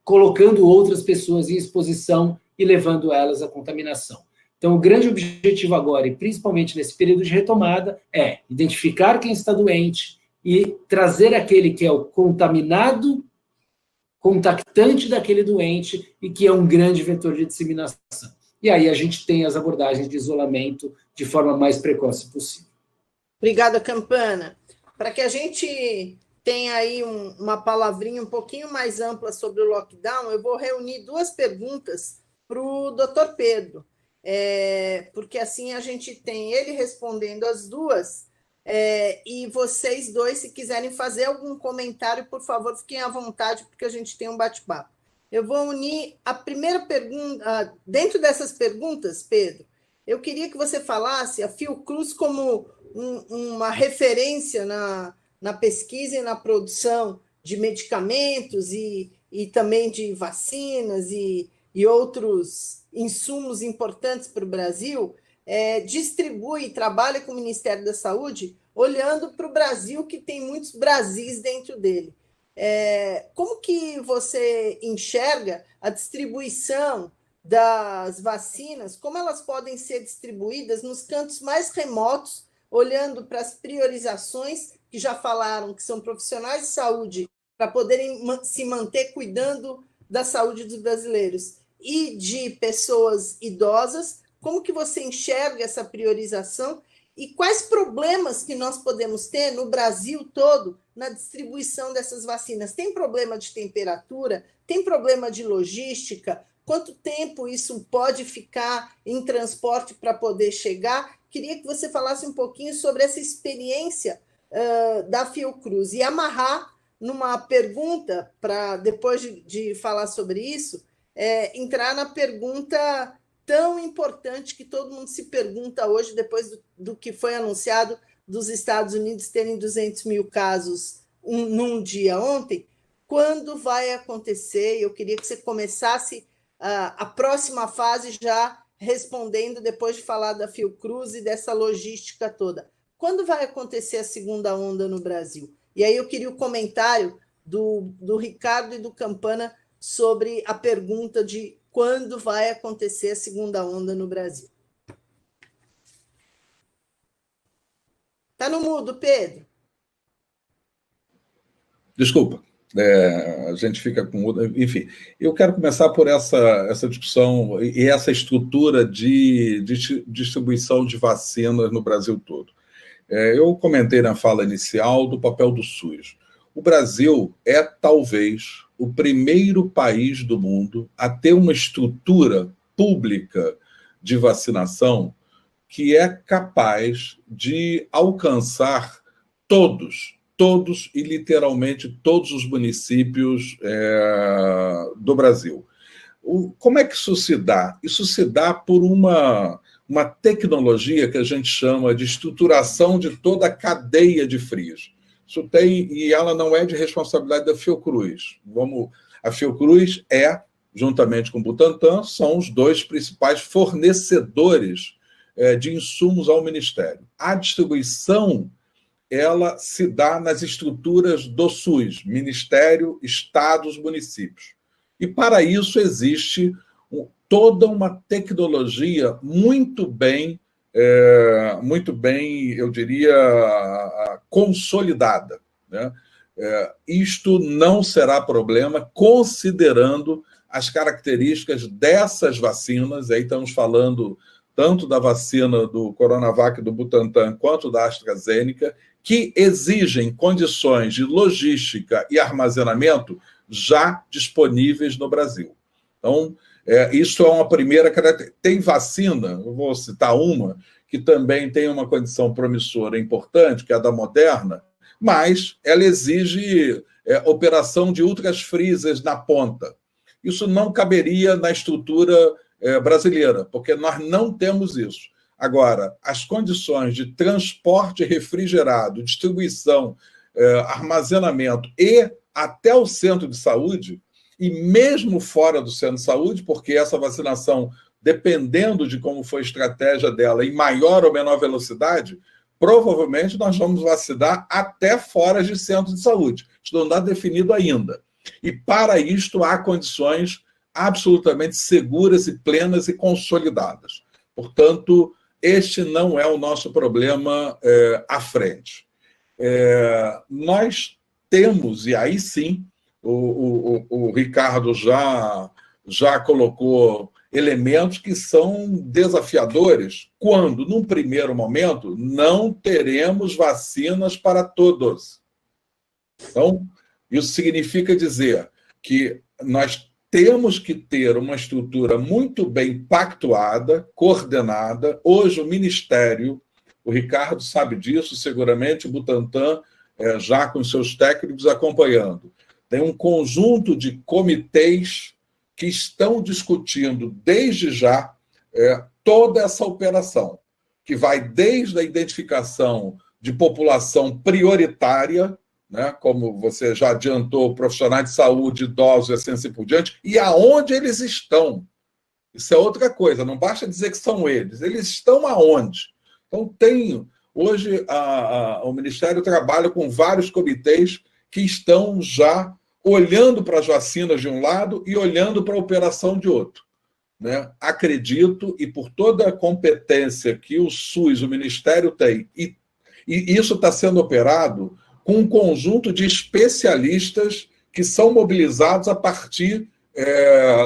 colocando outras pessoas em exposição e levando elas à contaminação. Então, o grande objetivo agora, e principalmente nesse período de retomada, é identificar quem está doente e trazer aquele que é o contaminado, contactante daquele doente e que é um grande vetor de disseminação. E aí a gente tem as abordagens de isolamento de forma mais precoce possível. Obrigada, Campana. Para que a gente tenha aí uma palavrinha um pouquinho mais ampla sobre o lockdown, eu vou reunir duas perguntas para o doutor Pedro, porque assim a gente tem ele respondendo as duas, e vocês dois, se quiserem fazer algum comentário, por favor, fiquem à vontade, porque a gente tem um bate-papo. Eu vou unir a primeira pergunta, dentro dessas perguntas, Pedro, eu queria que você falasse a Fiocruz como uma referência na pesquisa e na produção de medicamentos e também de vacinas e outros insumos importantes para o Brasil, distribui e trabalha com o Ministério da Saúde, olhando para o Brasil, que tem muitos Brasis dentro dele. Como que você enxerga a distribuição das vacinas, como elas podem ser distribuídas nos cantos mais remotos, olhando para as priorizações, que já falaram que são profissionais de saúde, para poderem se manter cuidando da saúde dos brasileiros, e de pessoas idosas, como que você enxerga essa priorização e quais problemas que nós podemos ter no Brasil todo na distribuição dessas vacinas? Tem problema de temperatura? Tem problema de logística? Quanto tempo isso pode ficar em transporte para poder chegar? Queria que você falasse um pouquinho sobre essa experiência da Fiocruz e amarrar numa pergunta, para depois de falar sobre isso, entrar na pergunta tão importante que todo mundo se pergunta hoje, depois do que foi anunciado dos Estados Unidos terem 200 mil casos num dia ontem, quando vai acontecer? Eu queria que você começasse a próxima fase já respondendo, depois de falar da Fiocruz e dessa logística toda. Quando vai acontecer a segunda onda no Brasil? E aí eu queria o comentário do Ricardo e do Campana sobre a pergunta de quando vai acontecer a segunda onda no Brasil. Está no mudo, Pedro? Desculpa. A gente fica com... Enfim, eu quero começar por essa discussão e essa estrutura de distribuição de vacinas no Brasil todo. Eu comentei na fala inicial do papel do SUS. O Brasil é, talvez, o primeiro país do mundo a ter uma estrutura pública de vacinação que é capaz de alcançar todos e literalmente todos os municípios do Brasil. Como é que isso se dá? Isso se dá por uma tecnologia que a gente chama de estruturação de toda a cadeia de frios. Isso tem, e ela não é de responsabilidade da Fiocruz. A Fiocruz juntamente com o Butantan, são os dois principais fornecedores de insumos ao Ministério. A distribuição, ela se dá nas estruturas do SUS, Ministério, Estados, municípios. E, para isso, existe toda uma tecnologia muito bem, eu diria, consolidada, né? Isto não será problema, considerando as características dessas vacinas. Aí estamos falando tanto da vacina do Coronavac do Butantan quanto da AstraZeneca, que exigem condições de logística e armazenamento já disponíveis no Brasil. Então, isso é uma primeira característica. Tem vacina, eu vou citar uma, que também tem uma condição promissora importante, que é a da Moderna, mas ela exige operação de ultrafreezers na ponta. Isso não caberia na estrutura brasileira, porque nós não temos isso. Agora, as condições de transporte refrigerado, distribuição, armazenamento e até o centro de saúde, e mesmo fora do centro de saúde, porque essa vacinação, dependendo de como foi a estratégia dela, em maior ou menor velocidade, provavelmente nós vamos vacinar até fora de centro de saúde. Isso não está definido ainda. E, para isto, há condições absolutamente seguras e plenas e consolidadas. Portanto, este não é o nosso problema à frente. Nós temos, e aí sim, o Ricardo já colocou elementos que são desafiadores, quando, num primeiro momento, não teremos vacinas para todos. Então, isso significa dizer que nós temos que ter uma estrutura muito bem pactuada, coordenada. Hoje, o Ministério, o Ricardo sabe disso, seguramente, o Butantan, já com seus técnicos acompanhando, tem um conjunto de comitês que estão discutindo, desde já, toda essa operação, que vai desde a identificação de população prioritária, né, como você já adiantou, profissionais de saúde, idosos e assim por diante, e aonde eles estão. Isso é outra coisa, não basta dizer que são eles estão aonde? Então, hoje o Ministério trabalha com vários comitês que estão já olhando para as vacinas de um lado e olhando para a operação de outro, né? Acredito, e por toda a competência que o SUS, o Ministério tem, e isso está sendo operado com um conjunto de especialistas que são mobilizados a partir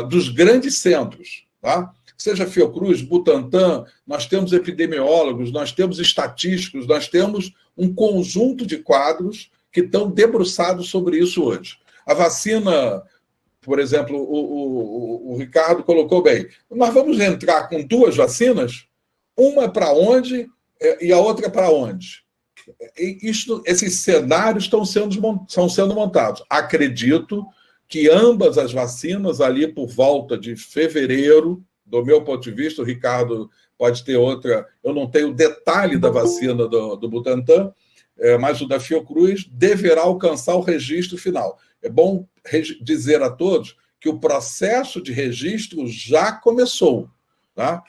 dos grandes centros, tá? Seja Fiocruz, Butantan, nós temos epidemiólogos, nós temos estatísticos, nós temos um conjunto de quadros que estão debruçados sobre isso hoje. A vacina, por exemplo, o Ricardo colocou bem, nós vamos entrar com 2 vacinas, uma para onde e a outra para onde? Esses cenários estão sendo montados. Acredito que ambas as vacinas, ali por volta de fevereiro, do meu ponto de vista, o Ricardo pode ter outra, eu não tenho o detalhe da vacina do Butantan, mas o da Fiocruz deverá alcançar o registro final. É bom dizer a todos que o processo de registro já começou, tá?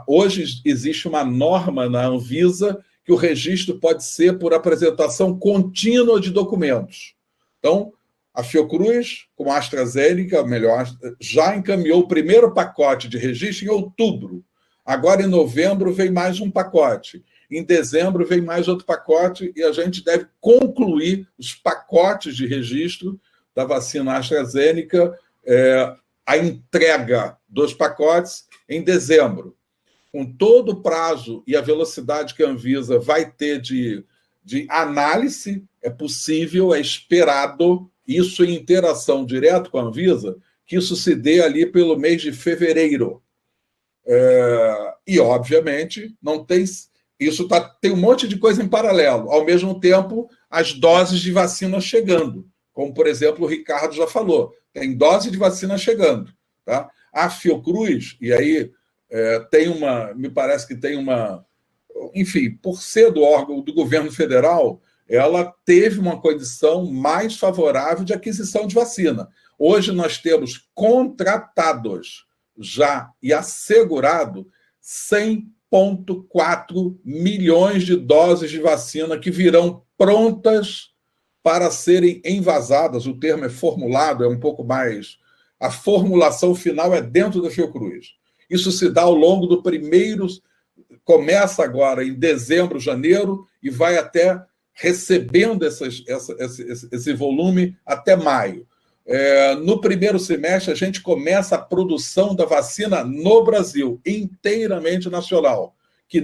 Hoje existe uma norma na Anvisa que o registro pode ser por apresentação contínua de documentos. Então, a Fiocruz, com a AstraZeneca, já encaminhou o primeiro pacote de registro em outubro. Agora, em novembro, vem mais um pacote. Em dezembro, vem mais outro pacote e a gente deve concluir os pacotes de registro da vacina AstraZeneca, a entrega dos pacotes em dezembro. Com todo o prazo e a velocidade que a Anvisa vai ter de análise, é possível, é esperado, isso em interação direto com a Anvisa, que isso se dê ali pelo mês de fevereiro. E, obviamente, não tem... Isso tem um monte de coisa em paralelo. Ao mesmo tempo, as doses de vacina chegando. Como, por exemplo, o Ricardo já falou. Tem dose de vacina chegando. Tá? A Fiocruz, e aí me parece que tem uma... Enfim, por ser do órgão do governo federal, ela teve uma condição mais favorável de aquisição de vacina. Hoje nós temos contratados já e assegurado 100,4 milhões de doses de vacina que virão prontas para serem envasadas. O termo é formulado, é um pouco mais... A formulação final é dentro da Fiocruz. Isso se dá ao longo do primeiro... Começa agora em dezembro, janeiro, e vai até recebendo esse volume até maio. No primeiro semestre, a gente começa a produção da vacina no Brasil, inteiramente nacional, que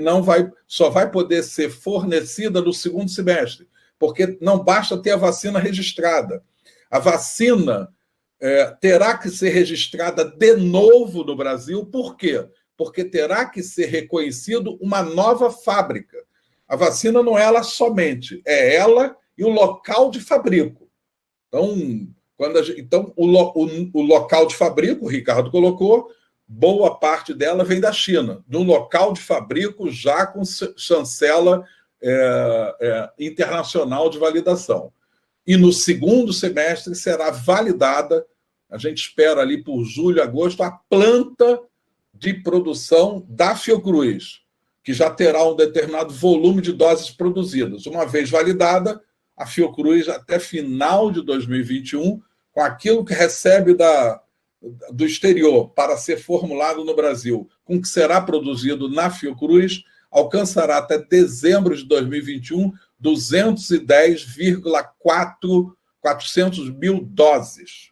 só vai poder ser fornecida no segundo semestre, porque não basta ter a vacina registrada. A vacina terá que ser registrada de novo no Brasil. Por quê? Porque terá que ser reconhecido uma nova fábrica. A vacina não é ela somente, é ela e o local de fabrico. Então, o local de fabrico, o Ricardo colocou, boa parte dela vem da China, no local de fabrico já com chancela internacional de validação. E no segundo semestre será validada, a gente espera ali por julho, agosto, a planta de produção da Fiocruz, que já terá um determinado volume de doses produzidas. Uma vez validada, a Fiocruz, até final de 2021, com aquilo que recebe do exterior para ser formulado no Brasil, com o que será produzido na Fiocruz, alcançará até dezembro de 2021 210,400 mil doses.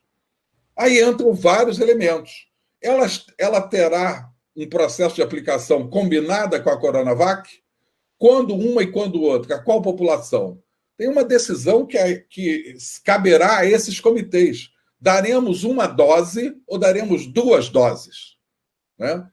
Aí entram vários elementos. Ela terá um processo de aplicação combinada com a Coronavac? Quando uma e quando outra? Qual população? Tem uma decisão que caberá a esses comitês. Daremos uma dose ou daremos duas doses? Né?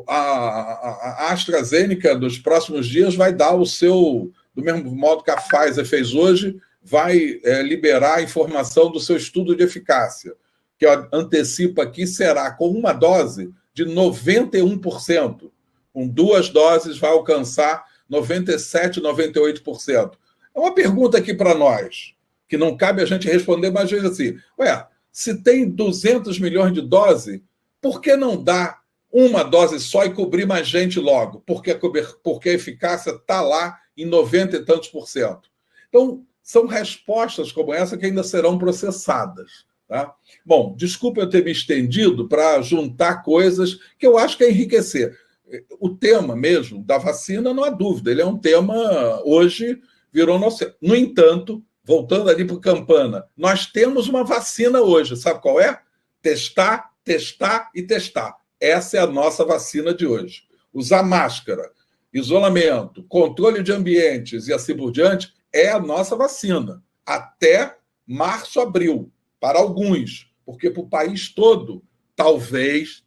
A AstraZeneca, nos próximos dias, vai dar o seu, do mesmo modo que a Pfizer fez hoje, vai liberar a informação do seu estudo de eficácia, que antecipa aqui será com uma dose de 91%. Com duas doses vai alcançar 97%, 98%. É uma pergunta aqui para nós, que não cabe a gente responder, mas veja assim, se tem 200 milhões de doses, por que não dar uma dose só e cobrir mais gente logo? Porque a eficácia está lá em 90 e tantos %. Então, são respostas como essa que ainda serão processadas. Tá? Bom, desculpa eu ter me estendido para juntar coisas que eu acho que é enriquecer. O tema mesmo da vacina, não há dúvida, ele é um tema, hoje, virou nosso... No entanto, voltando ali para o Campana, nós temos uma vacina hoje, sabe qual é? Testar, testar e testar. Essa é a nossa vacina de hoje. Usar máscara, isolamento, controle de ambientes e assim por diante é a nossa vacina. Até março, abril. Para alguns, porque para o país todo, talvez,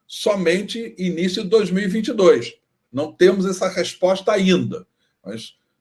somente início de 2022. Não temos essa resposta ainda.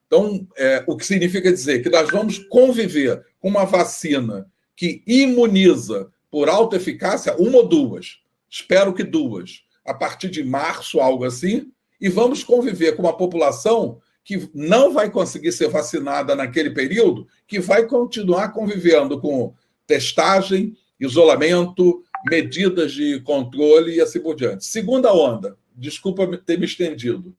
Então, o que significa dizer que nós vamos conviver com uma vacina que imuniza por alta eficácia, uma ou duas, espero que duas, a partir de março, algo assim, e vamos conviver com uma população que não vai conseguir ser vacinada naquele período, que vai continuar convivendo com testagem, isolamento, medidas de controle e assim por diante. Segunda onda, desculpa ter me estendido.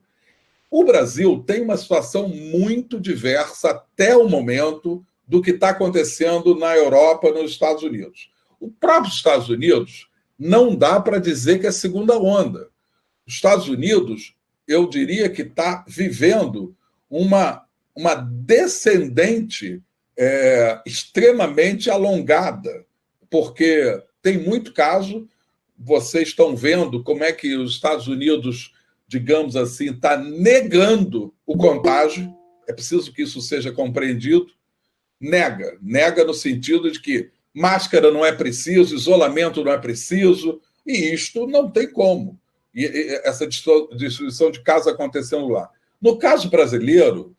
O Brasil tem uma situação muito diversa até o momento do que está acontecendo na Europa, nos Estados Unidos. O próprio Estados Unidos não dá para dizer que é segunda onda. Os Estados Unidos, eu diria que está vivendo uma descendente extremamente alongada, porque tem muito caso, vocês estão vendo como é que os Estados Unidos, digamos assim, está negando o contágio, é preciso que isso seja compreendido, nega no sentido de que máscara não é preciso, isolamento não é preciso, e isto não tem como. E essa destruição de casos acontecendo lá. No caso brasileiro,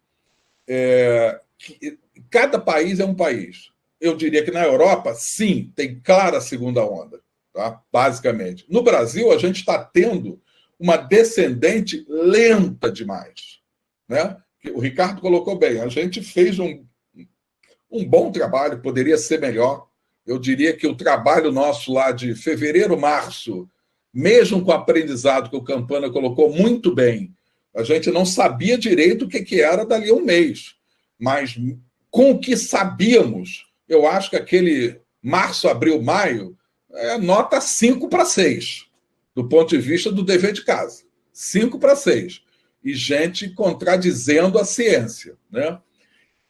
cada país é um país. Eu diria que na Europa, sim, tem clara segunda onda. tá? Basicamente. No Brasil, a gente está tendo uma descendente lenta demais, né? O Ricardo colocou bem, a gente fez um bom trabalho, poderia ser melhor. Eu diria que o trabalho nosso lá de fevereiro, março, mesmo com o aprendizado que o Campana colocou muito bem, a gente não sabia direito o que era dali a um mês. Mas com o que sabíamos, eu acho que aquele março, abril, maio, é nota 5/6, do ponto de vista do dever de casa. 5/6. E gente contradizendo a ciência, né?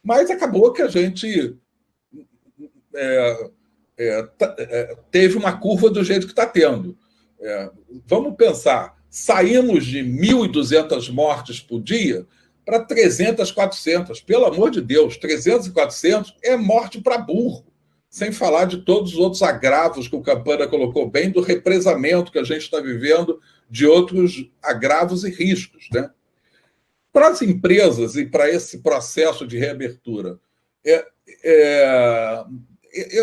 Mas acabou que a gente teve uma curva do jeito que está tendo. Vamos pensar, saímos de 1.200 mortes por dia para 300, 400. Pelo amor de Deus, 300 e 400 é morte para burro. Sem falar de todos os outros agravos que o Campana colocou bem, do represamento que a gente está vivendo, de outros agravos e riscos, né? Para as empresas e para esse processo de reabertura,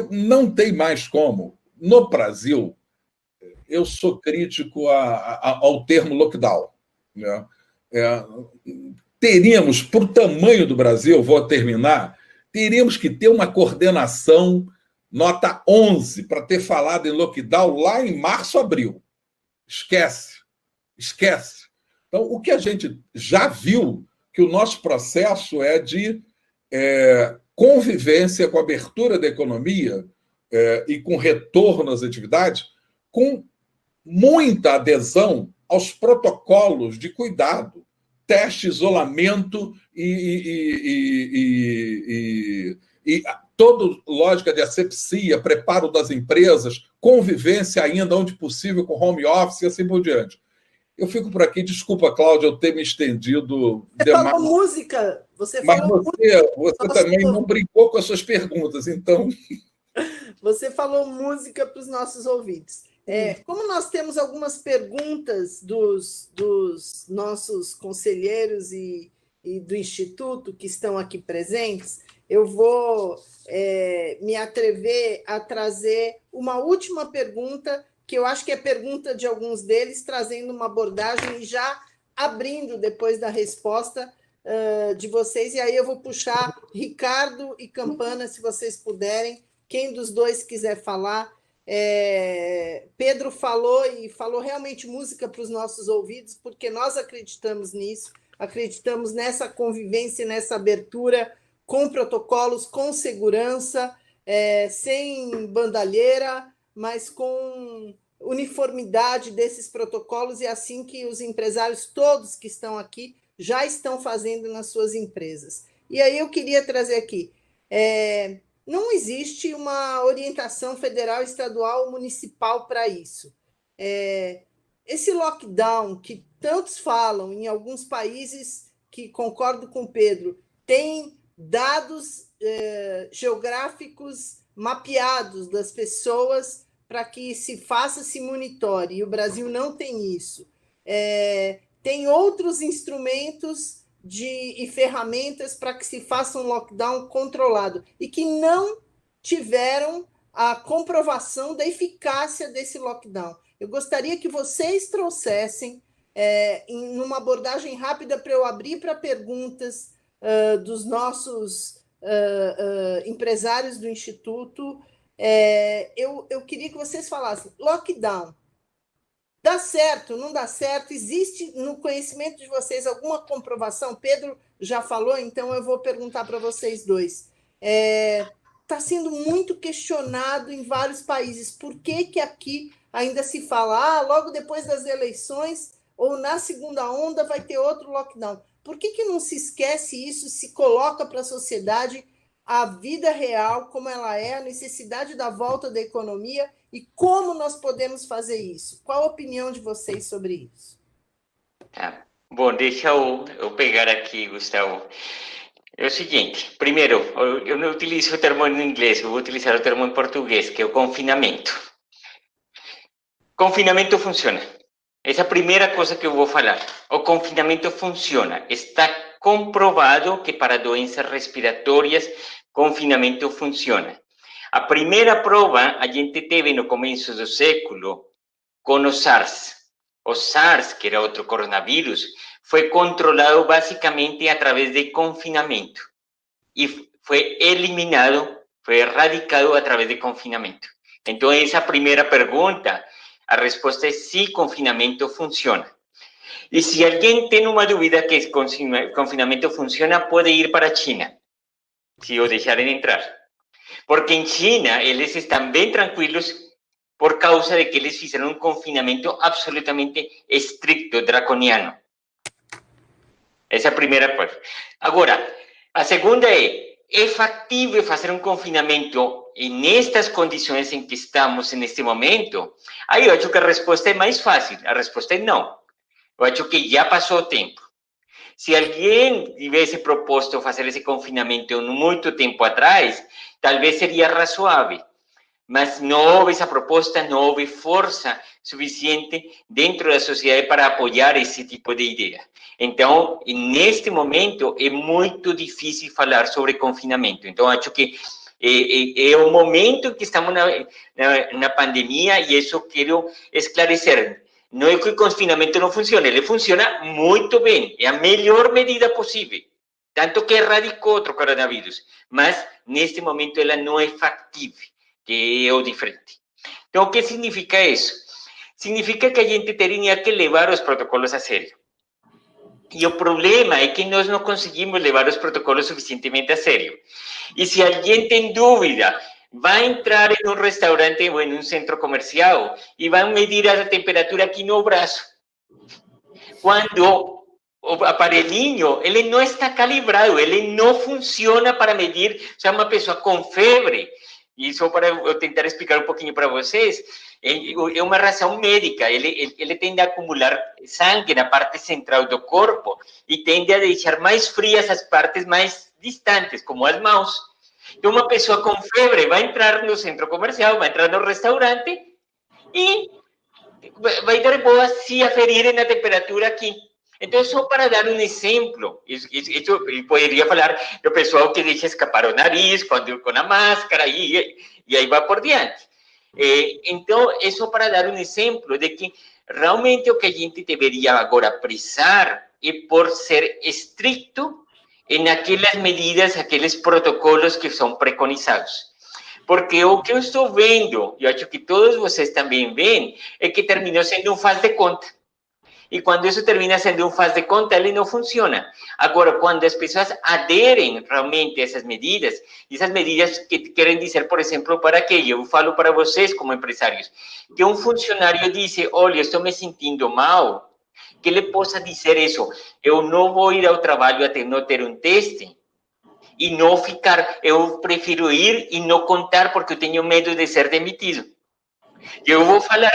não tem mais como. No Brasil, eu sou crítico ao termo lockdown, né? Teríamos, por tamanho do Brasil, vou terminar, teríamos que ter uma coordenação nota 11 para ter falado em lockdown lá em março, abril. Esquece. Então, o que a gente já viu, que o nosso processo é de convivência com a abertura da economia e com retorno às atividades, com muita adesão aos protocolos de cuidado, teste, isolamento e toda lógica de asepsia, preparo das empresas, convivência ainda onde possível com home office e assim por diante. Eu fico por aqui, desculpa, Cláudia, eu ter me estendido demais. Falou música. Você também não brincou com as suas perguntas, então... Você falou música para os nossos ouvintes. Como nós temos algumas perguntas dos nossos conselheiros e do Instituto que estão aqui presentes, eu vou me atrever a trazer uma última pergunta, que eu acho que é pergunta de alguns deles, trazendo uma abordagem e já abrindo depois da resposta de vocês. E aí eu vou puxar Ricardo e Campana, se vocês puderem, quem dos dois quiser falar. Pedro falou e falou realmente música para os nossos ouvidos, porque nós acreditamos nisso, acreditamos nessa convivência, nessa abertura, com protocolos, com segurança, sem bandalheira, mas com uniformidade desses protocolos, e assim que os empresários todos que estão aqui já estão fazendo nas suas empresas. E aí eu queria trazer aqui, não existe uma orientação federal, estadual ou municipal para isso. Esse lockdown que tantos falam, em alguns países, que concordo com o Pedro, tem dados geográficos mapeados das pessoas para que se faça, se monitore, e o Brasil não tem isso. Tem outros instrumentos e ferramentas para que se faça um lockdown controlado e que não tiveram a comprovação da eficácia desse lockdown. Eu gostaria que vocês trouxessem, numa abordagem rápida, para eu abrir para perguntas dos nossos empresários do Instituto. Eu queria que vocês falassem, lockdown, dá certo, não dá certo? Existe no conhecimento de vocês alguma comprovação? Pedro já falou, então eu vou perguntar para vocês dois. Está sendo muito questionado em vários países. Por que aqui ainda se fala, logo depois das eleições ou na segunda onda vai ter outro lockdown? Por que não se esquece isso, se coloca para a sociedade a vida real, como ela é, a necessidade da volta da economia e como nós podemos fazer isso? Qual a opinião de vocês sobre isso? Bom, deixa eu pegar aqui, Gustavo. É o seguinte, primeiro, eu não utilizo o termo em inglês, eu vou utilizar o termo em português, que é o confinamento. Confinamento funciona. Essa é a primeira coisa que eu vou falar. O confinamento funciona. Está comprovado que para doenças respiratórias, confinamento funciona. A primeira prova a gente teve no começo do século com o SARS. O SARS, que era outro coronavírus, foi controlado basicamente através de confinamento. E foi eliminado, foi erradicado através de confinamento. Então, essa primeira pergunta, a resposta é sim, confinamento funciona. E se alguém tem uma dúvida que confinamento funciona, pode ir para a China, se o deixarem entrar. Porque em China, eles estão bem tranquilos por causa de que eles fizeram um confinamento absolutamente estricto, draconiano. Essa é a primeira coisa. Agora, a segunda é factível fazer um confinamento nestas condições em que estamos neste momento? Aí eu acho que a resposta é mais fácil. A resposta é não. Eu acho que já passou o tempo. Se alguém tivesse proposto fazer esse confinamento muito tempo atrás, talvez seria razoável. Mas não houve essa proposta, não houve força suficiente dentro da sociedade para apoiar esse tipo de ideia. Então, neste momento, é muito difícil falar sobre confinamento. Então, acho que é o momento que estamos na pandemia e isso quero esclarecer. Não é que o confinamento não funcione, ele funciona muito bem, é a melhor medida possível. Tanto que erradicou outro coronavírus, mas neste momento ela não é factível, que é o diferente. Então, o que significa isso? Significa que a gente teria que levar os protocolos a sério. E o problema é que nós não conseguimos levar os protocolos suficientemente a sério. E se alguém tem dúvida, vai entrar em um restaurante ou em um centro comercial e vai medir a temperatura aqui no braço. Quando o aparelhinho, ele não está calibrado, ele não funciona para medir, se é uma pessoa com febre, e só para eu tentar explicar um pouquinho para vocês, é uma razão médica, ele tende a acumular sangue na parte central do corpo e tende a deixar mais frias as partes mais distantes, como as mãos. Então, uma pessoa com febre vai entrar no centro comercial, vai entrar no restaurante e vai dar boa se aferirem a temperatura aqui. Então, só para dar um exemplo, isso poderia falar do pessoal que deixa escapar o nariz com a máscara e aí vai por diante. Então, é só para dar um exemplo de que realmente o que a gente deveria agora prezar é por ser estricto em aquelas medidas, aqueles protocolos que são preconizados. Porque o que eu estou vendo, eu acho que todos vocês também veem, é que terminou sendo um faz de conta. E quando isso termina sendo um faz de conta, ele não funciona. Agora, quando as pessoas aderem realmente a essas medidas que querem dizer, por exemplo, para quê? Eu falo para vocês como empresários, que um funcionário disse, olha, estou me sentindo mal, que ele possa dizer isso, eu não vou ir ao trabalho até não ter um teste, e não ficar, eu prefiro ir e não contar porque eu tenho medo de ser demitido. Eu vou falar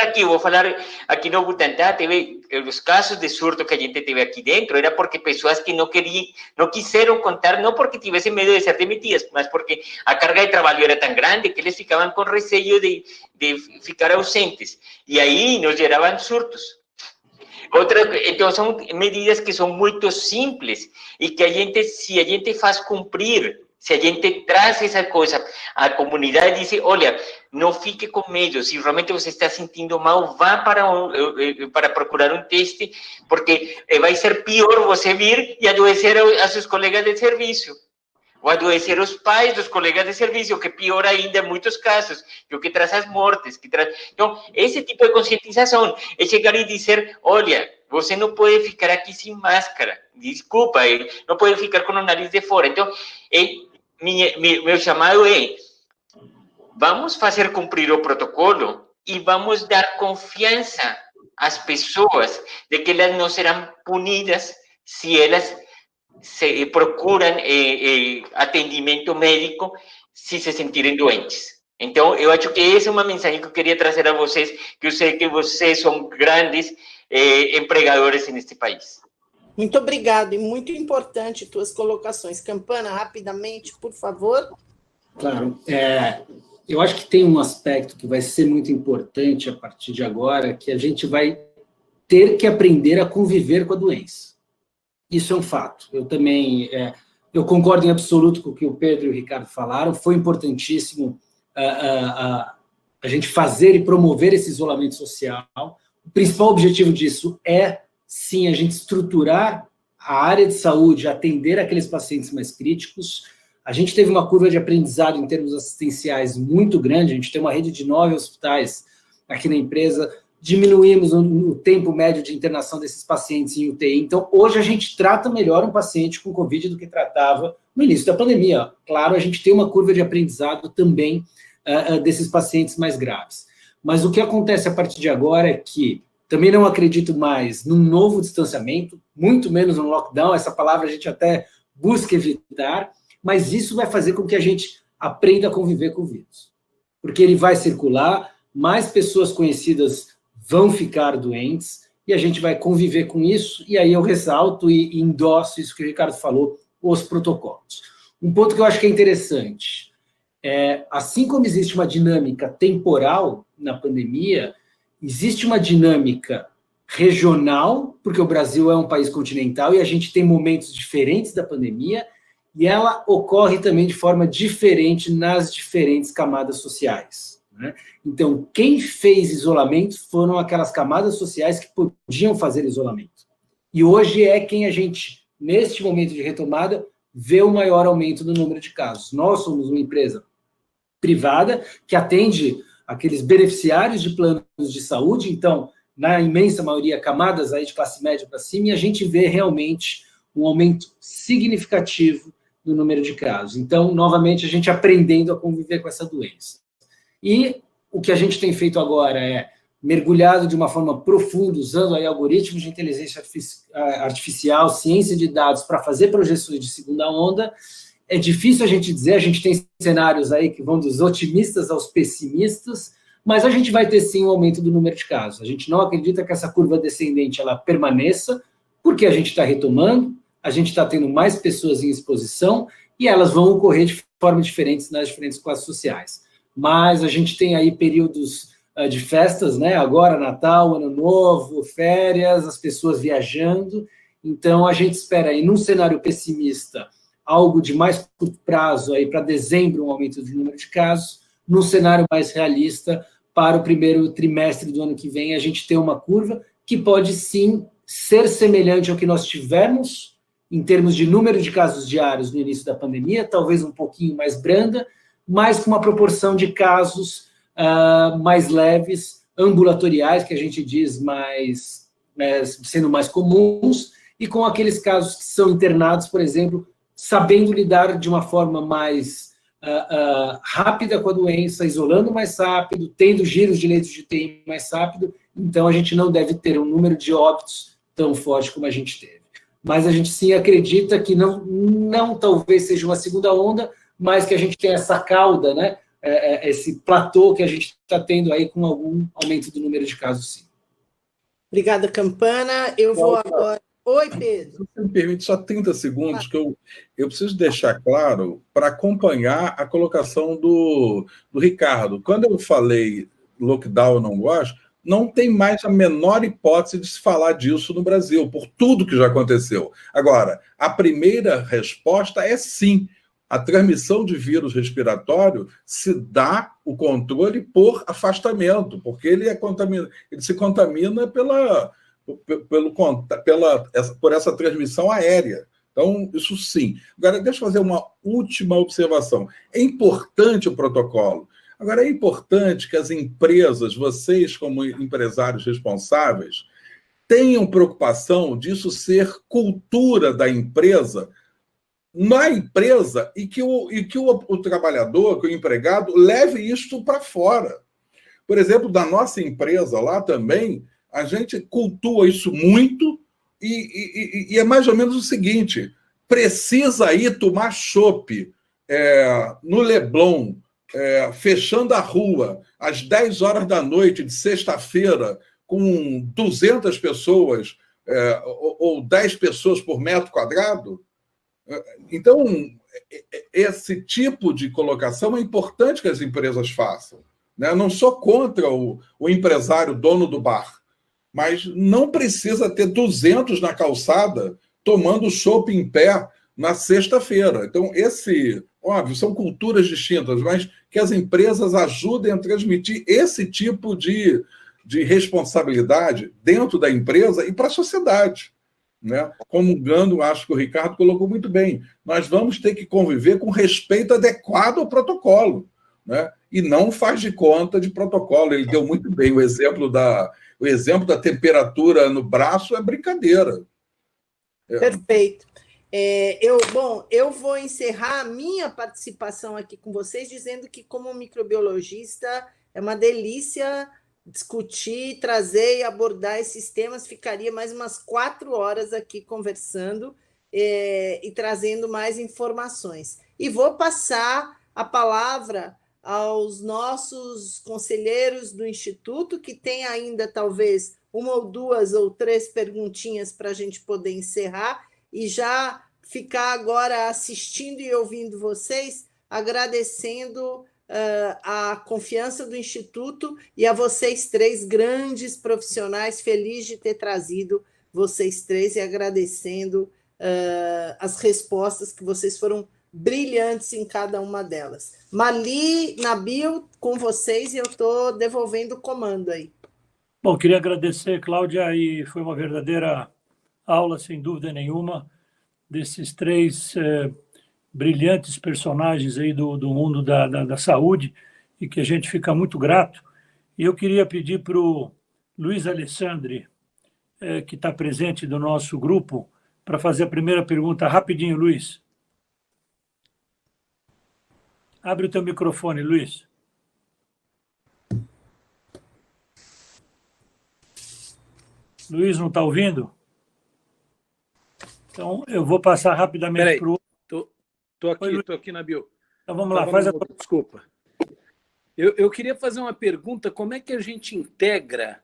aqui no Butantã, teve os casos de surto que a gente teve aqui dentro, era porque pessoas que não quiseram contar, não porque tivessem medo de ser demitidas, mas porque a carga de trabalho era tão grande que eles ficavam com receio de ficar ausentes. E aí nos geravam surtos. Então, são medidas que são muito simples e que se a gente faz cumprir, se a gente traz essa coisa, a comunidade diz, olha, não fique com medo, se realmente você está sentindo mal, vá para procurar um teste, porque vai ser pior você vir e adoecer a seus colegas de serviço, ou adoecer os pais dos colegas de serviço, que pior ainda em muitos casos, que o que traz as mortes. Então, esse tipo de conscientização é chegar e dizer, olha, você não pode ficar aqui sem máscara, desculpa, não pode ficar com o nariz de fora. Então, meu chamado é, vamos fazer cumprir o protocolo e vamos dar confiança às pessoas de que elas não serão punidas se elas procuram atendimento médico se se sentirem doentes. Então, eu acho que essa é uma mensagem que eu queria trazer a vocês, que eu sei que vocês são grandes empregadores neste país. Muito obrigado, e muito importante tuas colocações. Campana, rapidamente, por favor. Claro. Eu acho que tem um aspecto que vai ser muito importante a partir de agora, que a gente vai ter que aprender a conviver com a doença. Isso é um fato. Eu também eu concordo em absoluto com o que o Pedro e o Ricardo falaram. Foi importantíssimo a gente fazer e promover esse isolamento social. O principal objetivo disso é, sim, a gente estruturar a área de saúde, atender aqueles pacientes mais críticos. A gente teve uma curva de aprendizado em termos assistenciais muito grande, a gente tem uma rede de 9 hospitais aqui na empresa, diminuímos o tempo médio de internação desses pacientes em UTI. Então, hoje a gente trata melhor um paciente com Covid do que tratava no início da pandemia. Claro, a gente tem uma curva de aprendizado também desses pacientes mais graves. Mas o que acontece a partir de agora é que também não acredito mais num novo distanciamento, muito menos no lockdown, essa palavra a gente até busca evitar, mas isso vai fazer com que a gente aprenda a conviver com o vírus. Porque ele vai circular, mais pessoas conhecidas vão ficar doentes, e a gente vai conviver com isso, e aí eu ressalto e endosso isso que o Ricardo falou, os protocolos. Um ponto que eu acho que é interessante, assim como existe uma dinâmica temporal na pandemia, existe uma dinâmica regional, porque o Brasil é um país continental, e a gente tem momentos diferentes da pandemia, e ela ocorre também de forma diferente nas diferentes camadas sociais. Então, quem fez isolamento foram aquelas camadas sociais que podiam fazer isolamento. E hoje é quem a gente, neste momento de retomada, vê o maior aumento do número de casos. Nós somos uma empresa privada que atende aqueles beneficiários de planos de saúde, então, na imensa maioria, camadas aí de classe média para cima, e a gente vê realmente um aumento significativo no número de casos. Então, novamente, a gente aprendendo a conviver com essa doença. E o que a gente tem feito agora é mergulhado de uma forma profunda, usando aí algoritmos de inteligência artificial, ciência de dados, para fazer projeções de segunda onda. É difícil a gente dizer, a gente tem cenários aí que vão dos otimistas aos pessimistas, mas a gente vai ter sim um aumento do número de casos. A gente não acredita que essa curva descendente ela permaneça, porque a gente está retomando, a gente está tendo mais pessoas em exposição, e elas vão ocorrer de formas diferentes nas diferentes classes sociais. Mas a gente tem aí períodos de festas, né? Agora Natal, Ano Novo, férias, as pessoas viajando. Então a gente espera aí, num cenário pessimista, algo de mais curto prazo aí para dezembro, um aumento do número de casos. Num cenário mais realista, para o primeiro trimestre do ano que vem, a gente tem uma curva que pode sim ser semelhante ao que nós tivemos em termos de número de casos diários no início da pandemia, talvez um pouquinho mais branda, mas com uma proporção de casos mais leves, ambulatoriais, que a gente diz sendo mais comuns, e com aqueles casos que são internados, por exemplo, sabendo lidar de uma forma mais rápida com a doença, isolando mais rápido, tendo giros de leitos de UTI mais rápido, então a gente não deve ter um número de óbitos tão forte como a gente teve. Mas a gente sim acredita que não talvez seja uma segunda onda, mas que a gente tem essa cauda, né? Esse platô que a gente está tendo aí com algum aumento do número de casos, sim. Obrigada, Campana. Eu vou agora... Oi, Pedro. Se me permite só 30 segundos, que eu preciso deixar claro para acompanhar a colocação do Ricardo. Quando eu falei lockdown eu não gosto, não tem mais a menor hipótese de se falar disso no Brasil, por tudo que já aconteceu. Agora, a primeira resposta é sim. A transmissão de vírus respiratório se dá o controle por afastamento, porque ele se contamina por essa transmissão aérea. Então, isso sim. Agora, deixa eu fazer uma última observação. É importante o protocolo. Agora, é importante que as empresas, vocês como empresários responsáveis, tenham preocupação disso ser cultura da empresa, na empresa, e que o trabalhador, que o empregado, leve isto para fora. Por exemplo, da nossa empresa lá também, a gente cultua isso muito e é mais ou menos o seguinte: precisa ir tomar chopp no Leblon, fechando a rua, às 10 horas da noite de sexta-feira, com 200 pessoas ou 10 pessoas por metro quadrado? Então, esse tipo de colocação é importante que as empresas façam, né? Eu não sou contra o empresário dono do bar, mas não precisa ter 200 na calçada tomando chopp em pé na sexta-feira. Então, óbvio, são culturas distintas, mas que as empresas ajudem a transmitir esse tipo de responsabilidade dentro da empresa e para a sociedade. Né? Comungando, acho que o Ricardo colocou muito bem, nós vamos ter que conviver com respeito adequado ao protocolo, né? E não faz de conta de protocolo. Ele deu muito bem o exemplo da temperatura no braço, é brincadeira. Perfeito. Eu vou encerrar a minha participação aqui com vocês, dizendo que, como microbiologista, é uma delícia discutir, trazer e abordar esses temas. Ficaria mais umas 4 horas aqui conversando e trazendo mais informações. E vou passar a palavra aos nossos conselheiros do Instituto, que tem ainda, talvez, 1 ou 2 ou 3 perguntinhas para a gente poder encerrar, e já ficar agora assistindo e ouvindo vocês, agradecendo a confiança do Instituto e a vocês 3 grandes profissionais, feliz de ter trazido vocês 3 e agradecendo as respostas que vocês foram brilhantes em cada uma delas. Mali, Nabil, com vocês, e eu estou devolvendo o comando aí. Bom, queria agradecer, Cláudia, e foi uma verdadeira aula, sem dúvida nenhuma, desses 3 brilhantes personagens aí do mundo da saúde, e que a gente fica muito grato. E eu queria pedir para o Luiz Alessandri, que está presente do nosso grupo, para fazer a primeira pergunta rapidinho, Luiz. Abre o teu microfone, Luiz. Luiz, não está ouvindo? Então, eu vou passar rapidamente para o... Estou aqui, Nabil. Então, vamos lá, faz a... Desculpa. Eu queria fazer uma pergunta, como é que a gente integra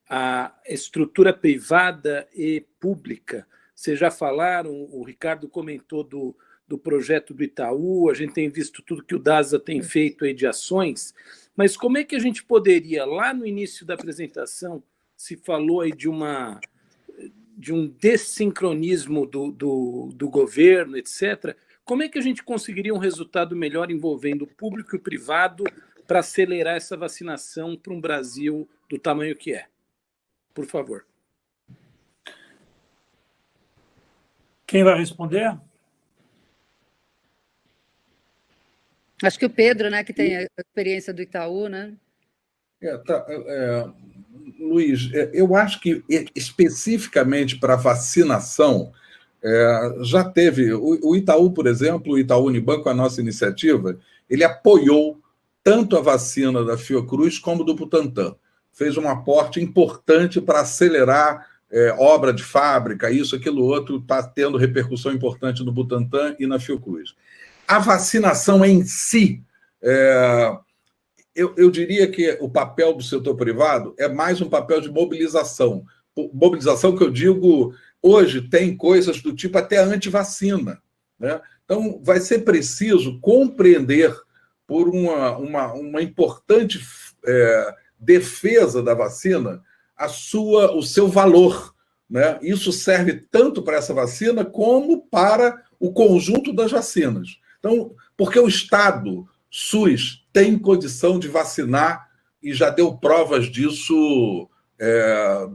a estrutura privada e pública? Vocês já falaram, o Ricardo comentou do projeto do Itaú, a gente tem visto tudo que o DASA tem feito aí de ações, mas como é que a gente poderia, lá no início da apresentação, se falou aí de um dessincronismo do governo, etc., como é que a gente conseguiria um resultado melhor envolvendo o público e o privado para acelerar essa vacinação para um Brasil do tamanho que é? Por favor. Quem vai responder? Acho que o Pedro, né, que tem a experiência do Itaú, né? Luiz, eu acho que especificamente para vacinação, já teve, o Itaú, por exemplo, o Itaú Unibanco, a nossa iniciativa, ele apoiou tanto a vacina da Fiocruz como do Butantan. Fez um aporte importante para acelerar obra de fábrica, isso, aquilo, outro, está tendo repercussão importante no Butantan e na Fiocruz. A vacinação em si, eu diria que o papel do setor privado é mais um papel de mobilização. Mobilização que eu digo, hoje tem coisas do tipo até antivacina, né? Então, vai ser preciso compreender por uma importante defesa da vacina o seu valor, né? Isso serve tanto para essa vacina como para o conjunto das vacinas. Então, porque o Estado, SUS, tem condição de vacinar e já deu provas disso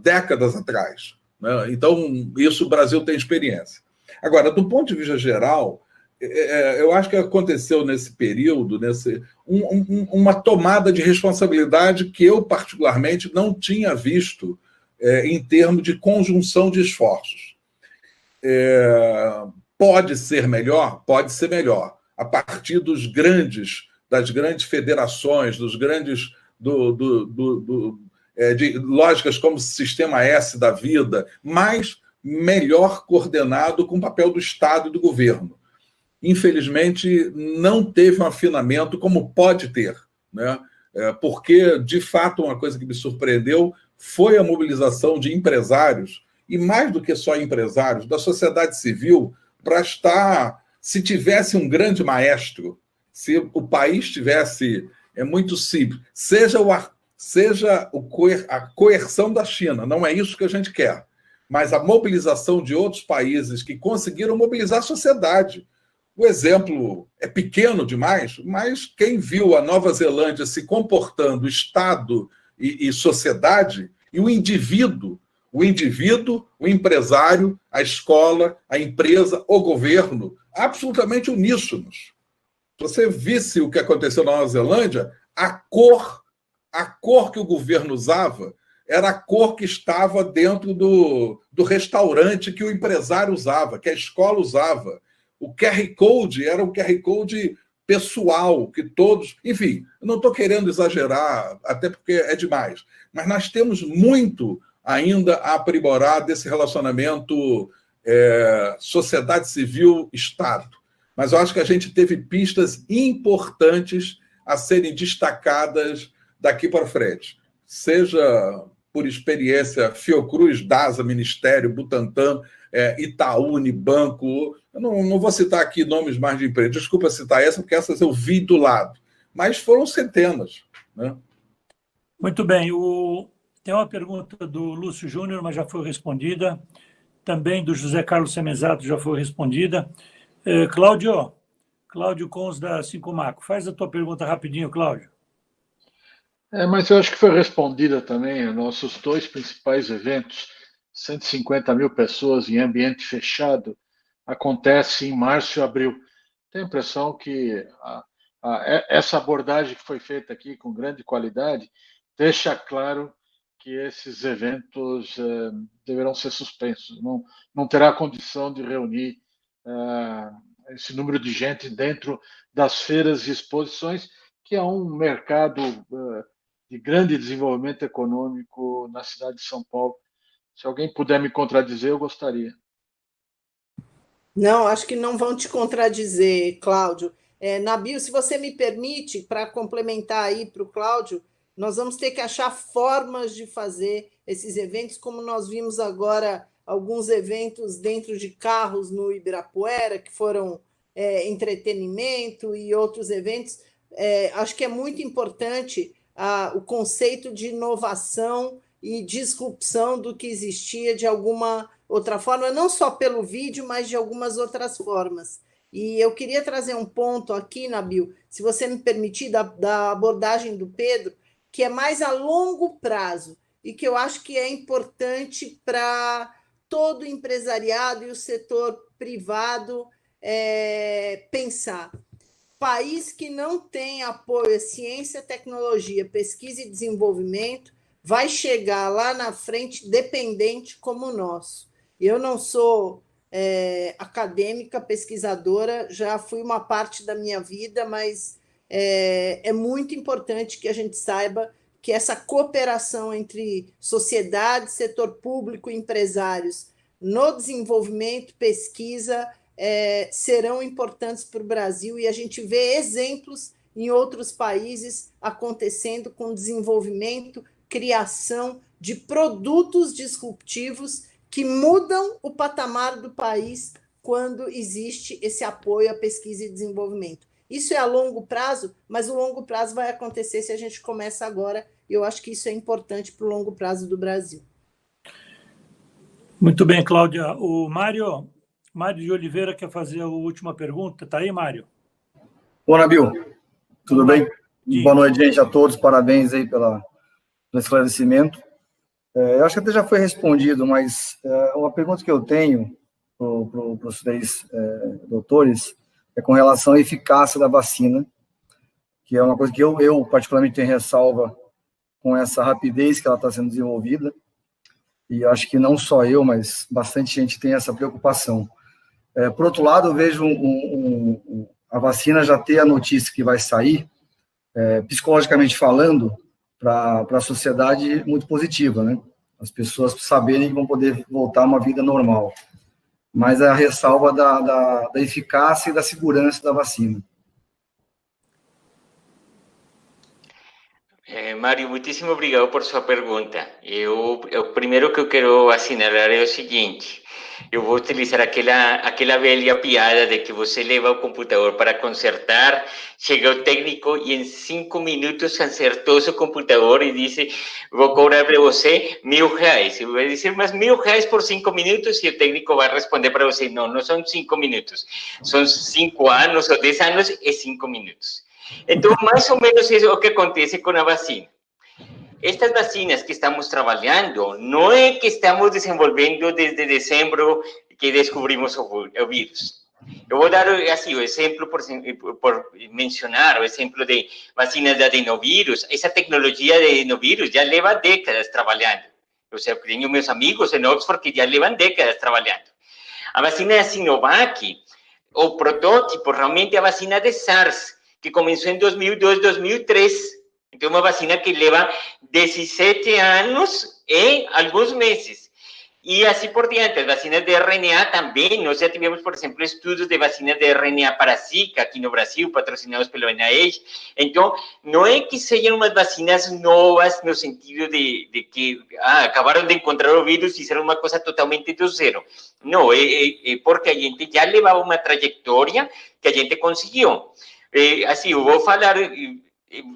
décadas atrás, né? Então, isso o Brasil tem experiência. Agora, do ponto de vista geral, eu acho que aconteceu nesse período uma tomada de responsabilidade que eu, particularmente, não tinha visto em termos de conjunção de esforços. Pode ser melhor? Pode ser melhor. A partir das grandes federações, dos grandes de lógicas como o Sistema S da vida, mas melhor coordenado com o papel do Estado e do governo. Infelizmente, não teve um afinamento como pode ter, né? Porque, de fato, uma coisa que me surpreendeu foi a mobilização de empresários, e mais do que só empresários, da sociedade civil, para estar... Se tivesse um grande maestro, se o país tivesse... É muito simples. Seja a coerção da China, não é isso que a gente quer, mas a mobilização de outros países que conseguiram mobilizar a sociedade. O exemplo é pequeno demais, mas quem viu a Nova Zelândia se comportando, Estado e sociedade, e o indivíduo, o empresário, a escola, a empresa, o governo, absolutamente uníssonos. Se você visse o que aconteceu na Nova Zelândia, a cor que o governo usava era a cor que estava dentro do restaurante que o empresário usava, que a escola usava. O QR Code era um QR Code pessoal, que todos... Enfim, eu não estou querendo exagerar, até porque é demais, mas nós temos muito ainda a aprimorar desse relacionamento sociedade civil-Estado. Mas eu acho que a gente teve pistas importantes a serem destacadas daqui para frente. Seja por experiência Fiocruz, DASA, Ministério, Butantan, Itaú, Unibanco. Eu não vou citar aqui nomes mais de empresas. Desculpa citar essa, porque essas eu vi do lado. Mas foram centenas. Né? Muito bem. Tem uma pergunta do Lúcio Júnior, mas já foi respondida. Também do José Carlos Semezato já foi respondida. Cláudio Cons, da Cinco Maco. Faz a tua pergunta rapidinho, Cláudio. Mas eu acho que foi respondida também. Nossos dois principais eventos, 150 mil pessoas em ambiente fechado, acontece em março e abril. Tenho a impressão que essa abordagem que foi feita aqui com grande qualidade deixa claro que esses eventos deverão ser suspensos. Não terá condição de reunir esse número de gente dentro das feiras e exposições, que é um mercado de grande desenvolvimento econômico na cidade de São Paulo. Se alguém puder me contradizer, eu gostaria. Não, acho que não vão te contradizer, Cláudio. Nabil, se você me permite, para complementar aí para o Cláudio, nós vamos ter que achar formas de fazer esses eventos, como nós vimos agora alguns eventos dentro de carros no Ibirapuera, que foram entretenimento e outros eventos. Acho que é muito importante o conceito de inovação e disrupção do que existia de alguma outra forma, não só pelo vídeo, mas de algumas outras formas. E eu queria trazer um ponto aqui, Nabil, se você me permitir, da abordagem do Pedro, que é mais a longo prazo e que eu acho que é importante para todo o empresariado e o setor privado pensar. País que não tem apoio à ciência, tecnologia, pesquisa e desenvolvimento vai chegar lá na frente dependente como o nosso. Eu não sou acadêmica, pesquisadora, já fui uma parte da minha vida, mas é muito importante que a gente saiba que essa cooperação entre sociedade, setor público e empresários no desenvolvimento, pesquisa, serão importantes para o Brasil, e a gente vê exemplos em outros países acontecendo com desenvolvimento, criação de produtos disruptivos que mudam o patamar do país quando existe esse apoio à pesquisa e desenvolvimento. Isso é a longo prazo, mas o longo prazo vai acontecer se a gente começa agora, e eu acho que isso é importante para o longo prazo do Brasil. Muito bem, Cláudia. O Mário de Oliveira quer fazer a última pergunta. Está aí, Mário? Ô, Nabil, tudo bem? Boa noite, gente, a todos. Parabéns aí pelo esclarecimento. Eu acho que até já foi respondido, mas uma pergunta que eu tenho para os três doutores é com relação à eficácia da vacina, que é uma coisa que eu particularmente tenho ressalva com essa rapidez que ela está sendo desenvolvida, e acho que não só eu, mas bastante gente tem essa preocupação. Por outro lado, eu vejo a vacina já ter a notícia que vai sair, psicologicamente falando, para a sociedade muito positiva, né? As pessoas saberem que vão poder voltar a uma vida normal. Mas a ressalva da eficácia e da segurança da vacina. Mário, muitíssimo obrigado por sua pergunta. O primeiro que eu quero assinalar é o seguinte: eu vou utilizar aquela velha piada de que você leva o computador para consertar, chega o técnico e em 5 minutos acertou seu computador e disse, vou cobrar para você R$1.000. E vai dizer, mas R$1.000 por 5 minutos? E o técnico vai responder para você, não são 5 minutos, são 5 anos ou 10 anos e 5 minutos. Então, mais ou menos isso é o que acontece com a vacina. Estas vacinas que estamos trabalhando, não é que estamos desenvolvendo desde dezembro que descobrimos o vírus. Eu vou dar assim, o exemplo, por mencionar, o exemplo de vacinas de adenovírus. Essa tecnologia de adenovírus já leva décadas trabalhando. Eu tenho meus amigos em Oxford que já levam décadas trabalhando. A vacina da Sinovac, o protótipo, realmente a vacina de SARS, que começou em 2002, 2003. Então, uma vacina que leva 17 anos e alguns meses. E assim por diante, as vacinas de RNA também. Nós já tivemos, por exemplo, estudos de vacinas de RNA para Zika aqui no Brasil, patrocinados pelo NIH. Então, não é que sejam umas vacinas novas no sentido de que acabaram de encontrar o vírus e fizeram uma coisa totalmente do zero. Não, é porque a gente já levava uma trajetória que a gente conseguiu. Assim, eu vou falar...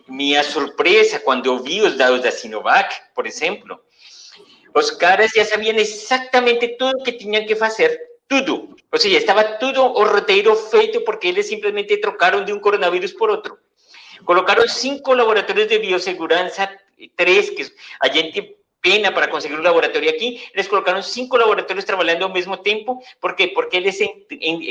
Minha surpresa quando eu vi os dados da Sinovac, por exemplo, os caras já sabiam exatamente tudo o que tinham que fazer, tudo. Ou seja, estava tudo o roteiro feito porque eles simplesmente trocaram de um coronavírus por outro. Colocaram 5 laboratórios de biossegurança, 3 que a gente pena para conseguir um laboratório aqui, eles colocaram 5 laboratórios trabalhando ao mesmo tempo. Por quê? Porque eles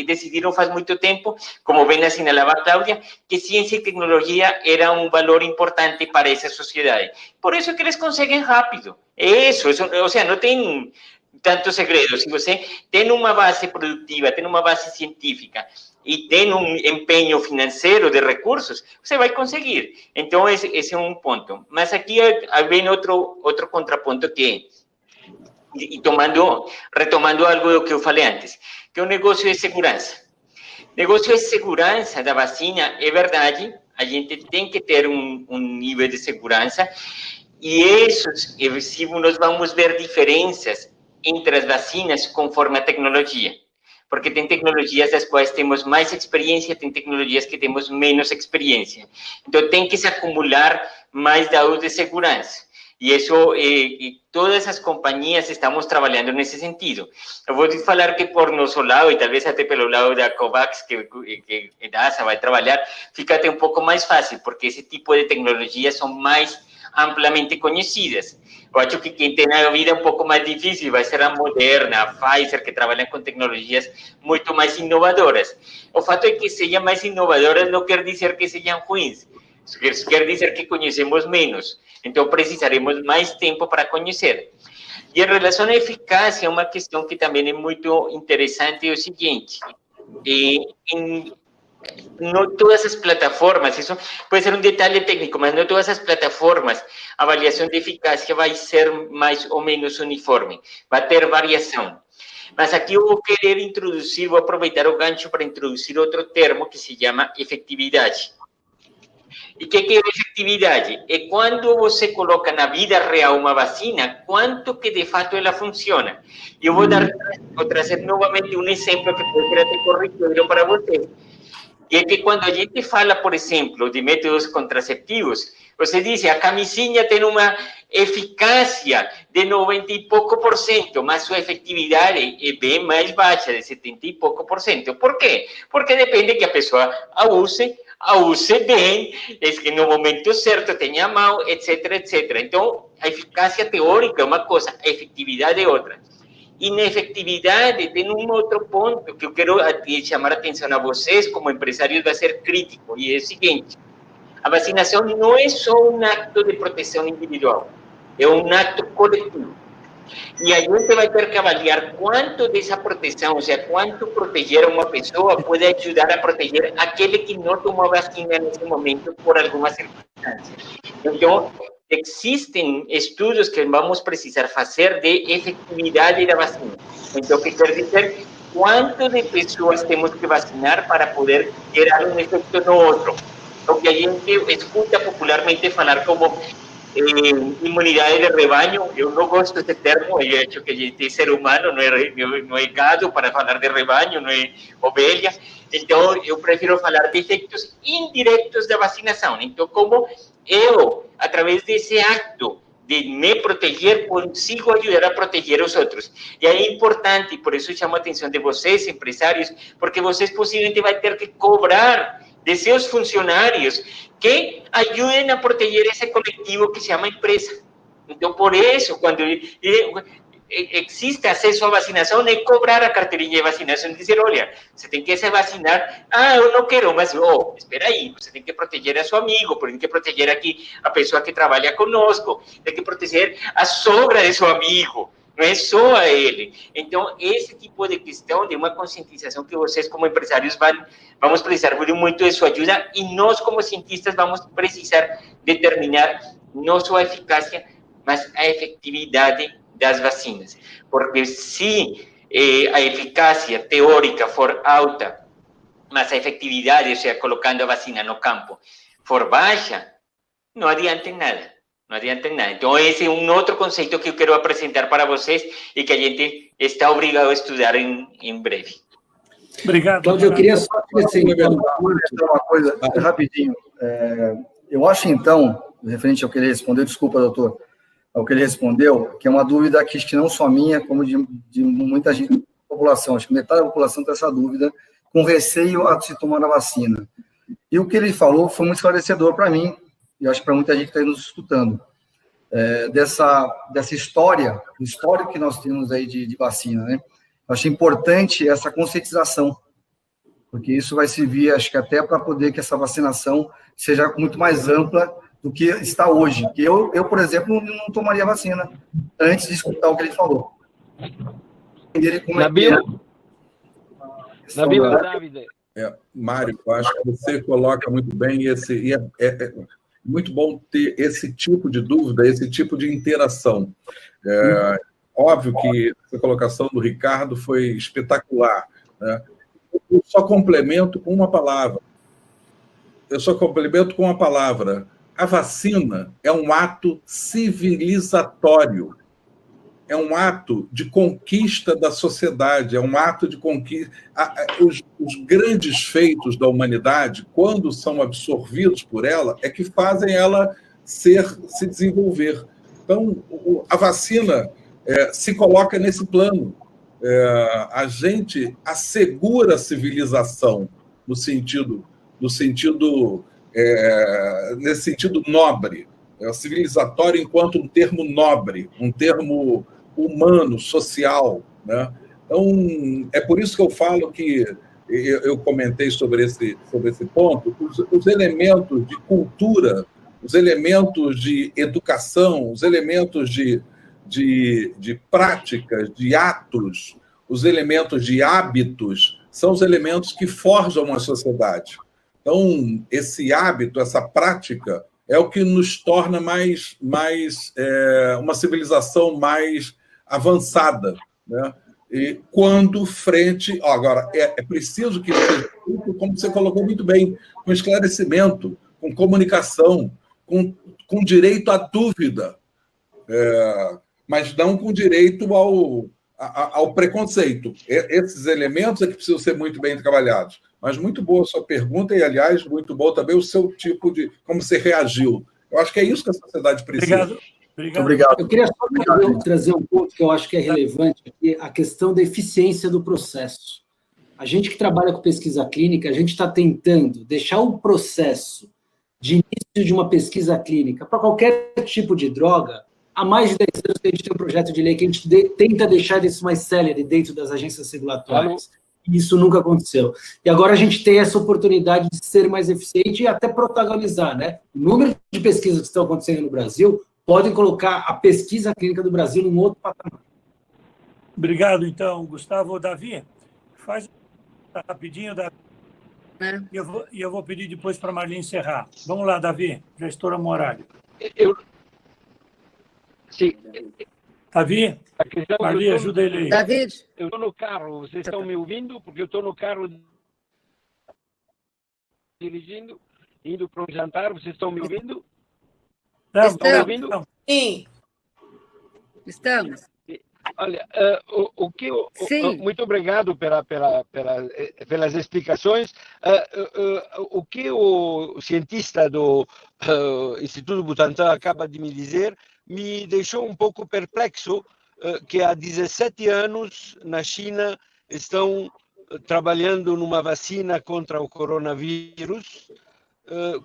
decidiram faz muito tempo, como bem assinalava a Cláudia, que ciência e tecnologia era um valor importante para essa sociedade. Por isso que eles conseguem rápido. Isso, ou seja, não tem tanto segredo. Se você tem uma base produtiva, tem uma base científica e tem um empenho financeiro de recursos, você vai conseguir. Então, esse é um ponto. Mas aqui vem outro contraponto que retomando algo do que eu falei antes, que é o negócio de segurança. Negócio de segurança da vacina, é verdade, a gente tem que ter um nível de segurança, e isso, se nós vamos ver diferenças entre as vacinas conforme a tecnologia. Porque tem tecnologias das quais temos mais experiência, tem tecnologias que temos menos experiência. Então, tem que se acumular mais dados de segurança. E isso, todas as companhias estamos trabalhando nesse sentido. Eu vou te falar que por nosso lado, e talvez até pelo lado da COVAX, que a NASA vai trabalhar, fica até um pouco mais fácil, porque esse tipo de tecnologias são mais amplamente conhecidas. Eu acho que quem tem a vida um pouco mais difícil vai ser a Moderna, a Pfizer, que trabalham com tecnologias muito mais inovadoras. O fato é que sejam mais inovadoras não quer dizer que sejam ruins, quer dizer que conhecemos menos. Então, precisaremos mais tempo para conhecer. E em relação à eficácia, uma questão que também é muito interessante é o seguinte: não todas as plataformas, isso pode ser um detalhe técnico, mas não todas as plataformas, a avaliação de eficácia vai ser mais ou menos uniforme, vai ter variação. Mas aqui eu vou querer introduzir, vou aproveitar o gancho para introduzir outro termo que se chama efetividade. E o que é efetividade? É quando você coloca na vida real uma vacina, quanto que de fato ela funciona. Eu vou trazer novamente um exemplo que pode ser até corriqueiro para você. E é que quando a gente fala, por exemplo, de métodos contraceptivos, você diz, a camisinha tem uma eficácia de 90 e pouco por cento, mas sua efetividade é bem mais baixa, de 70 e pouco por cento. Por quê? Porque depende que a pessoa a use bem, que no momento certo tenha a mão, etc, etc. Então, a eficácia teórica é uma coisa, a efetividade é outra. E na efetividade tem um outro ponto que eu quero chamar a atenção a vocês, como empresários, vai ser crítico, e é o seguinte: a vacinação não é só um ato de proteção individual, é um ato coletivo. E a gente vai ter que avaliar quanto dessa proteção, ou seja, quanto proteger uma pessoa pode ajudar a proteger aquele que não tomou vacina nesse momento por alguma circunstância. Então, existem estudos que vamos precisar fazer de efetividade da vacina. Então, o que quer dizer? Quanto de pessoas temos que vacinar para poder gerar um efeito no outro? O que a gente escuta popularmente falar como imunidade de rebanho, eu não gosto desse termo, eu acho que a gente é ser humano, não é gado para falar de rebanho, não é ovelha, então eu prefiro falar de efeitos indiretos da vacinação. Então, como eu, através desse acto de me proteger, consigo ajudar a proteger os outros. E aí é importante, por isso chamo a atenção de vocês, empresários, porque vocês possivelmente vão ter que cobrar de seus funcionários que ajudem a proteger esse coletivo que se chama empresa. Então, por isso, quando existe acesso à vacinação, é cobrar a carteirinha de vacinação e dizer, olha, você tem que se vacinar. Ah, eu não quero, mas, espera aí, você tem que proteger a seu amigo, tem que proteger aqui a pessoa que trabalha conosco, tem que proteger a sogra de seu amigo, não é só a ele. Então, esse tipo de questão de uma conscientização que vocês, como empresários, vamos precisar muito de sua ajuda, e nós, como cientistas, vamos precisar determinar não só a eficácia, mas a efetividade das vacinas. Porque se a eficácia teórica for alta, mas a efetividade, ou seja, colocando a vacina no campo, for baixa, não adianta em nada. Não adianta em nada. Então, esse é um outro conceito que eu quero apresentar para vocês e que a gente está obrigado a estudar em breve. Obrigado. Cláudio, eu queria só acrescentar uma coisa rapidinho. Eu acho, então, referente ao que ele respondeu, desculpa, doutor, ao que ele respondeu, que é uma dúvida que acho que não só minha, como de muita gente da população. Acho que metade da população tem essa dúvida, com receio a se tomar a vacina. E o que ele falou foi muito esclarecedor para mim, e acho que para muita gente que está nos escutando, dessa história, o histórico que nós temos aí de vacina, né? Eu acho importante essa conscientização, porque isso vai servir, acho que até para poder que essa vacinação seja muito mais ampla do que está hoje. Eu por exemplo, não tomaria vacina antes de escutar o que ele falou. Mário, eu acho que você coloca muito bem é muito bom ter esse tipo de dúvida, esse tipo de interação. Óbvio que essa colocação do Ricardo foi espetacular, né? Eu só complemento com uma palavra. A vacina é um ato civilizatório. É um ato de conquista da sociedade, é um ato de conquista. Os grandes feitos da humanidade, quando são absorvidos por ela, é que fazem ela se desenvolver. Então, a vacina se coloca nesse plano. A gente assegura a civilização nesse sentido nobre, civilizatório enquanto um termo nobre, um termo humano, social, né? Então, é por isso que eu falo que eu comentei sobre esse ponto, os elementos de cultura, os elementos de educação, os elementos de práticas, de atos, os elementos de hábitos, são os elementos que forjam uma sociedade. Então, esse hábito, essa prática, é o que nos torna uma civilização mais avançada, né? E quando frente... Agora, é preciso que seja feito, como você colocou muito bem, com esclarecimento, com comunicação, com direito à dúvida, mas não com direito ao preconceito. Esses elementos é que precisam ser muito bem trabalhados. Mas muito boa a sua pergunta e, aliás, muito bom também o seu tipo de... como você reagiu. Eu acho que é isso que a sociedade precisa. Obrigado. Eu queria só trazer um ponto que eu acho que é relevante aqui, a questão da eficiência do processo. A gente que trabalha com pesquisa clínica, a gente está tentando deixar o processo de início de uma pesquisa clínica para qualquer tipo de droga. Há mais de 10 anos que a gente tem um projeto de lei que a gente tenta deixar isso mais célere dentro das agências regulatórias. E isso nunca aconteceu. E agora a gente tem essa oportunidade de ser mais eficiente e até protagonizar, né? O número de pesquisas que estão acontecendo no Brasil podem colocar a pesquisa clínica do Brasil num outro patamar. Obrigado, então, Gustavo. Davi, faz rapidinho, Davi. E eu vou pedir depois para a Marli encerrar. Vamos lá, Davi, já estouramos o horário. Sim. Davi, Marli, ajuda ele aí. David. Eu estou no carro, vocês estão me ouvindo? Porque eu estou no carro dirigindo, indo para um jantar, vocês estão me ouvindo? Estão me ouvindo? Sim. Estamos. Olha, Sim. muito obrigado pelas explicações. O que o cientista do Instituto Butantan acaba de me dizer me deixou um pouco perplexo, que há 17 anos na China estão trabalhando numa vacina contra o coronavírus,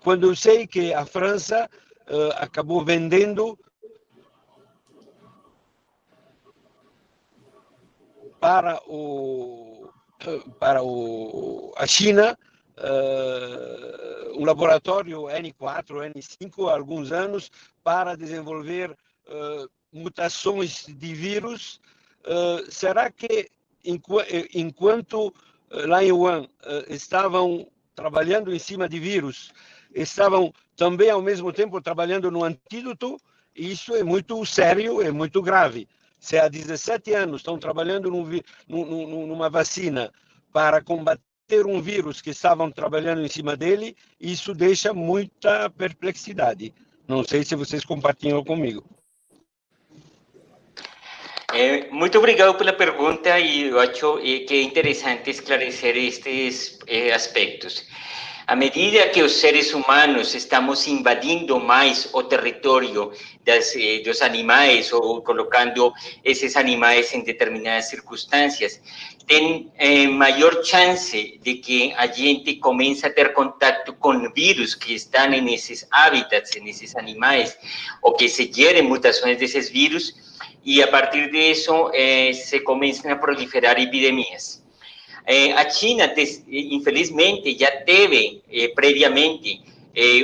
quando eu sei que a França acabou vendendo para a China um laboratório N4, N5 há alguns anos para desenvolver mutações de vírus. Será que enquanto lá em Wuhan estavam trabalhando em cima de vírus, estavam também ao mesmo tempo trabalhando no antídoto? Isso é muito sério, é muito grave. Se há 17 anos estão trabalhando numa vacina para combater um vírus que estavam trabalhando em cima dele, isso deixa muita perplexidade. Não sei se vocês compartilham comigo. Muito obrigado pela pergunta e eu acho que é interessante esclarecer estes aspectos. À medida que os seres humanos estamos invadindo mais o território dos animais ou colocando esses animais em determinadas circunstâncias, tem maior chance de que a gente comece a ter contato com vírus que estão nesses hábitats, nesses animais, ou que se gerem mutações desses vírus, e a partir disso se começam a proliferar epidemias. A China, infelizmente, já teve previamente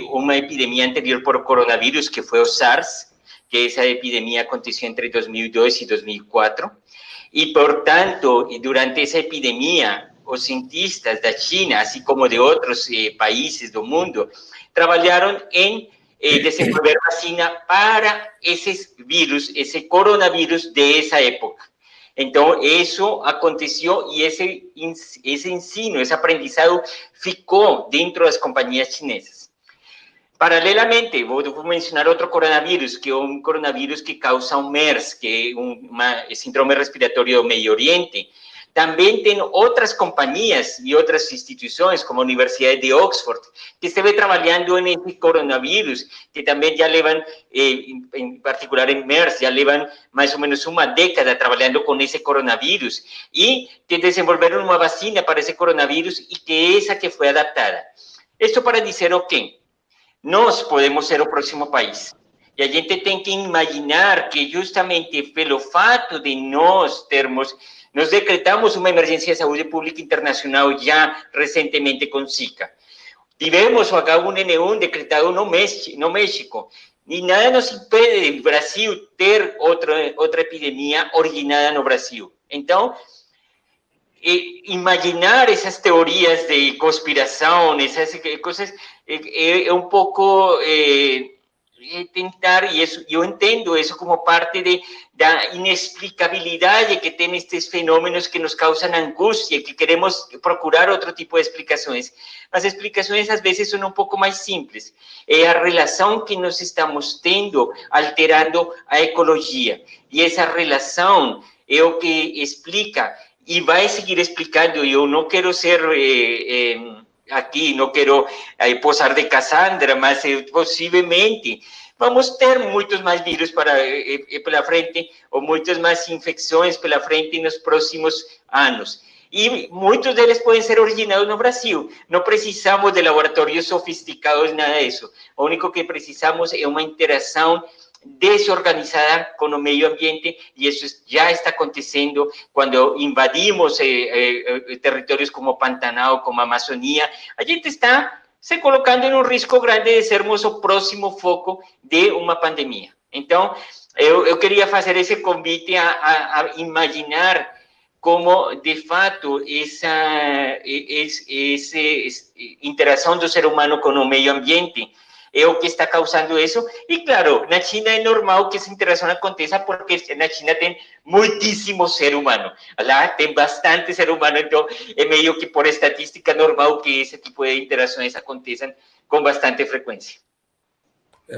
uma epidemia anterior por coronavírus, que foi o SARS, que essa epidemia aconteceu entre 2002 e 2004. E, portanto, durante essa epidemia, os cientistas da China, assim como de outros países do mundo, trabalharam em desenvolver vacina para esses vírus, esse coronavírus dessa época. Então, isso aconteceu e esse ensino, esse aprendizado ficou dentro das companhias chinesas. Paralelamente, vou mencionar outro coronavírus, que é um coronavírus que causa o MERS, que é síndrome respiratório do Meio Oriente. Também tem outras companhias e outras instituições, como a Universidade de Oxford, que esteve trabalhando nesse coronavírus, que também já levam, em particular em MERS, já levam mais ou menos uma década trabalhando com esse coronavírus e que desenvolveram uma vacina para esse coronavírus e que é essa que foi adaptada. Isso para dizer o quê? Nós podemos ser o próximo país. E a gente tem que imaginar que justamente pelo fato de nós decretamos uma emergência de saúde pública internacional já recentemente com Zika. Tivemos o H1N1 decretado no México. E nada nos impede do Brasil ter outra epidemia originada no Brasil. Então, imaginar essas teorias de conspiração, essas coisas, é um pouco tentar, e isso, eu entendo isso como parte da inexplicabilidade que tem estes fenômenos que nos causam angústia, que queremos procurar outro tipo de explicações. As explicações, às vezes, são um pouco mais simples. É a relação que nós estamos tendo, alterando a ecologia. E essa relação é o que explica, e vai seguir explicando. Eu não quero ser... aqui, não quero posar de Cassandra, mas possivelmente vamos ter muitos mais vírus pela frente, ou muitas mais infecções pela frente nos próximos anos. E muitos deles podem ser originados no Brasil. Não precisamos de laboratórios sofisticados, nada disso. O único que precisamos é uma interação desorganizada com o meio ambiente, e isso já está acontecendo quando invadimos territórios como Pantanal, como a Amazônia. A gente está se colocando em um risco grande de sermos o próximo foco de uma pandemia. Então, eu queria fazer esse convite a imaginar como, de fato, essa interação do ser humano com o meio ambiente é o que está causando isso. E, claro, na China é normal que essa interação aconteça, porque na China tem muitíssimo ser humano. Lá tem bastante ser humano, então é meio que por estatística normal que esse tipo de interações aconteçam com bastante frequência.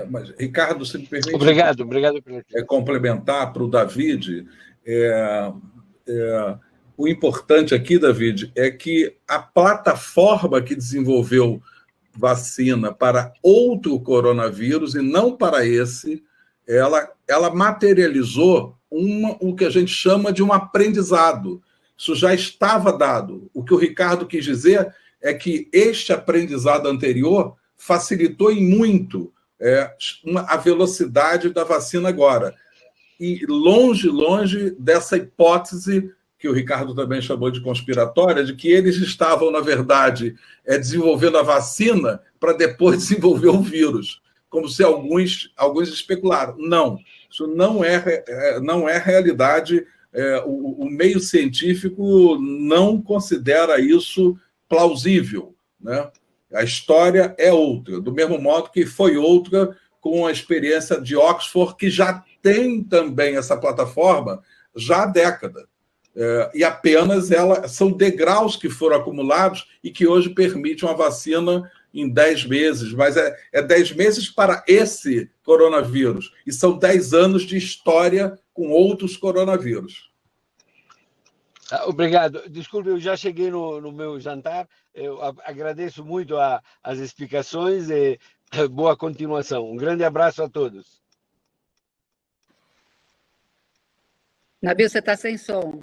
Mas, Ricardo, se me permite... Obrigado. Complementar para o David, o importante aqui, David, é que a plataforma que desenvolveu vacina para outro coronavírus e não para esse, ela materializou o que a gente chama de um aprendizado. Isso já estava dado. O que o Ricardo quis dizer é que este aprendizado anterior facilitou em muito a velocidade da vacina agora. E longe dessa hipótese, que o Ricardo também chamou de conspiratória, de que eles estavam, na verdade, desenvolvendo a vacina para depois desenvolver o vírus, como se alguns especularam. Não, isso não é realidade. O meio científico não considera isso plausível, né? A história é outra, do mesmo modo que foi outra com a experiência de Oxford, que já tem também essa plataforma já há década. E apenas são degraus que foram acumulados e que hoje permitem uma vacina em 10 meses, mas é 10 meses para esse coronavírus, e são 10 anos de história com outros coronavírus. Obrigado. Desculpe, eu já cheguei no meu jantar. Eu agradeço muito as explicações e boa continuação. Um grande abraço a todos. Nabil, você está sem som.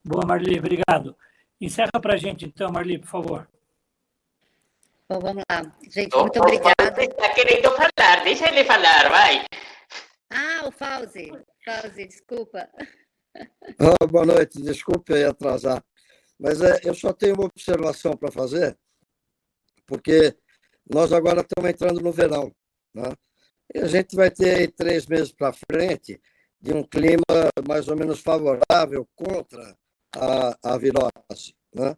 Boa, Marli, obrigado. Encerra para a gente, então, Marli, por favor. Bom, vamos lá. Gente, muito obrigada. Você está querendo falar, deixa ele falar, vai. O Fauzi. Fauzi, desculpa. Boa noite, desculpe aí atrasar. Mas eu só tenho uma observação para fazer, porque nós agora estamos entrando no verão, né? E a gente vai ter 3 meses para frente de um clima mais ou menos favorável contra a virose, né?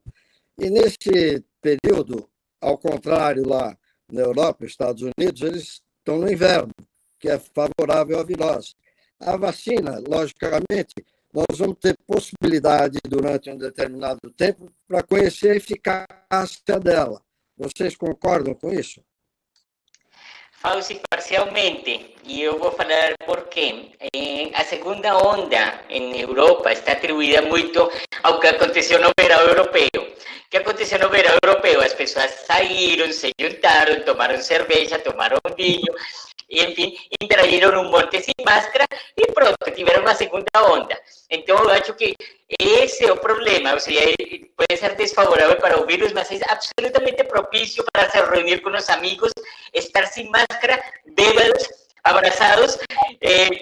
E nesse período, ao contrário lá na Europa, Estados Unidos, eles estão no inverno, que é favorável à virose. A vacina, logicamente, nós vamos ter possibilidade durante um determinado tempo para conhecer a eficácia dela. Vocês concordam com isso? Fauzi, parcialmente, e eu vou falar por quê. A segunda onda em Europa está atribuída muito ao que aconteceu no verão europeu. O que aconteceu no verão europeu? As pessoas saíram, se juntaram, tomaram cerveja, tomaram vinho, enfim, interagiram um monte sem máscara e pronto, tiveram uma segunda onda. Então, eu acho que esse é o problema. Ou seja, pode ser desfavorável para o vírus, mas é absolutamente propício para se reunir com os amigos, estar sem máscara, bêbados, abraçados,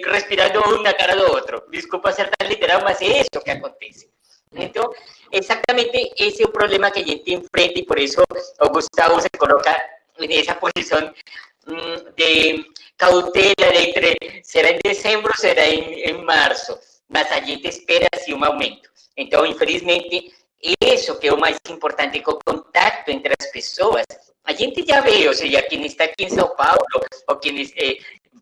respirando um na cara do outro. Desculpa ser tão literal, mas é isso que acontece. Então, exatamente esse é o problema que a gente enfrenta, e por isso o Gustavo se coloca nessa posição de cautela entre será em dezembro, será em março, mas a gente espera sim um aumento. Então, infelizmente, isso que é o mais importante, que o contato entre as pessoas, a gente já vê, ou seja, quem está aqui em São Paulo, ou quem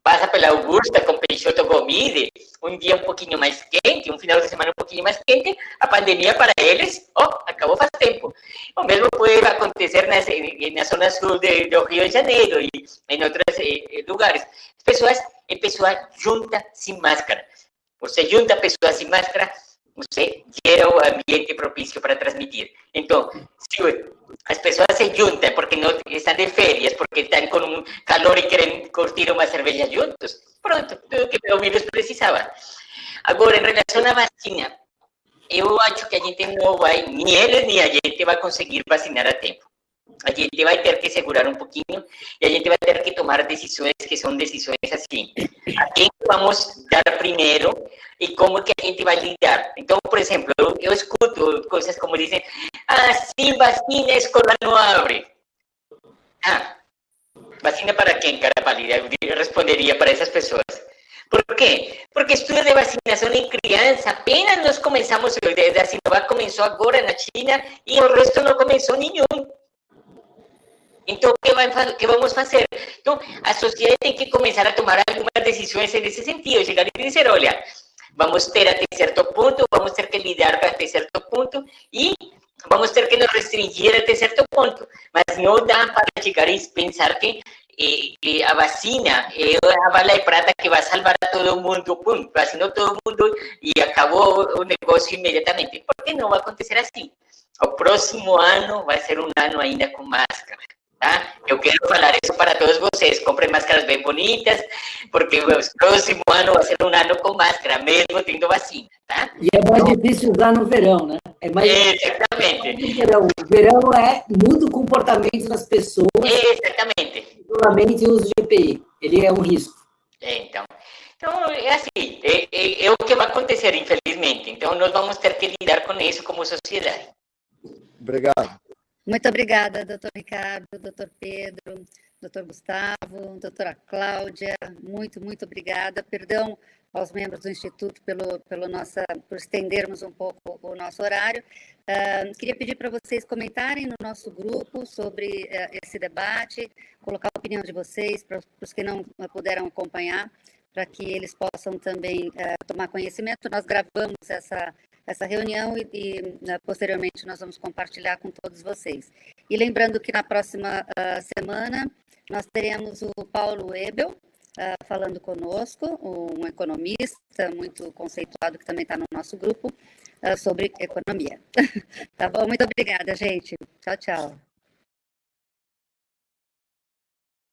passa pela Augusta com Peixoto Gomide, um dia um pouquinho mais quente, um final de semana um pouquinho mais quente, a pandemia para eles, acabou faz tempo. O mesmo pode acontecer na zona sul do Rio de Janeiro e em outros lugares. Pessoas juntas sem máscara. Você junta pessoas sem máscara, você gera o ambiente propício para transmitir. Então, se as pessoas se juntam porque não estão de férias, porque estão com um calor e querem curtir uma cerveja juntos, pronto, tudo que o vírus precisava. Agora, em relação à vacina, eu acho que a gente não vai, nem eles nem a gente vai conseguir vacinar a tempo. A gente vai ter que segurar um pouquinho e a gente vai ter que tomar decisões que são decisões assim. A quem vamos dar primeiro e como que a gente vai lidar. Então, por exemplo, eu escuto coisas como dizem, sem vacina a escola não abre. Vacina para quem, cara pálida? Eu responderia para essas pessoas. Por quê? Porque estudos de vacinação em criança, apenas nós começamos, a Sinovac começou agora na China e o resto não começou nenhum. Então, o que vamos fazer? Então, a sociedade tem que começar a tomar algumas decisões nesse sentido, chegar e dizer, olha, vamos ter até certo ponto, vamos ter que lidar até certo ponto, e vamos ter que nos restringir até certo ponto, mas não dá para chegar e pensar que a vacina é a bala de prata que vai salvar a todo mundo, pum, vacinou todo mundo e acabou o negócio imediatamente. Porque não vai acontecer assim. O próximo ano vai ser um ano ainda com máscara. Tá? Eu quero falar isso para todos vocês. Comprem máscaras bem bonitas, porque o próximo ano vai ser um ano com máscara, mesmo tendo vacina. Tá? E é mais difícil usar no verão, né? É mais Exatamente. O verão muda o comportamento das pessoas. Exatamente. Regulamento e uso de EPI. Ele é um risco. Então, é assim, é o que vai acontecer, infelizmente. Então, nós vamos ter que lidar com isso como sociedade. Obrigado. Muito obrigada, doutor Ricardo, doutor Pedro, doutor Gustavo, doutora Cláudia, muito obrigada. Perdão aos membros do Instituto por estendermos um pouco o nosso horário. Queria pedir para vocês comentarem no nosso grupo sobre esse debate, colocar a opinião de vocês, para os que não puderam acompanhar, para que eles possam também tomar conhecimento. Nós gravamos essa reunião e posteriormente nós vamos compartilhar com todos vocês. E lembrando que na próxima semana nós teremos o Paulo Ebel falando conosco, um economista muito conceituado que também está no nosso grupo, sobre economia. Tá bom? Muito obrigada, gente. Tchau, tchau.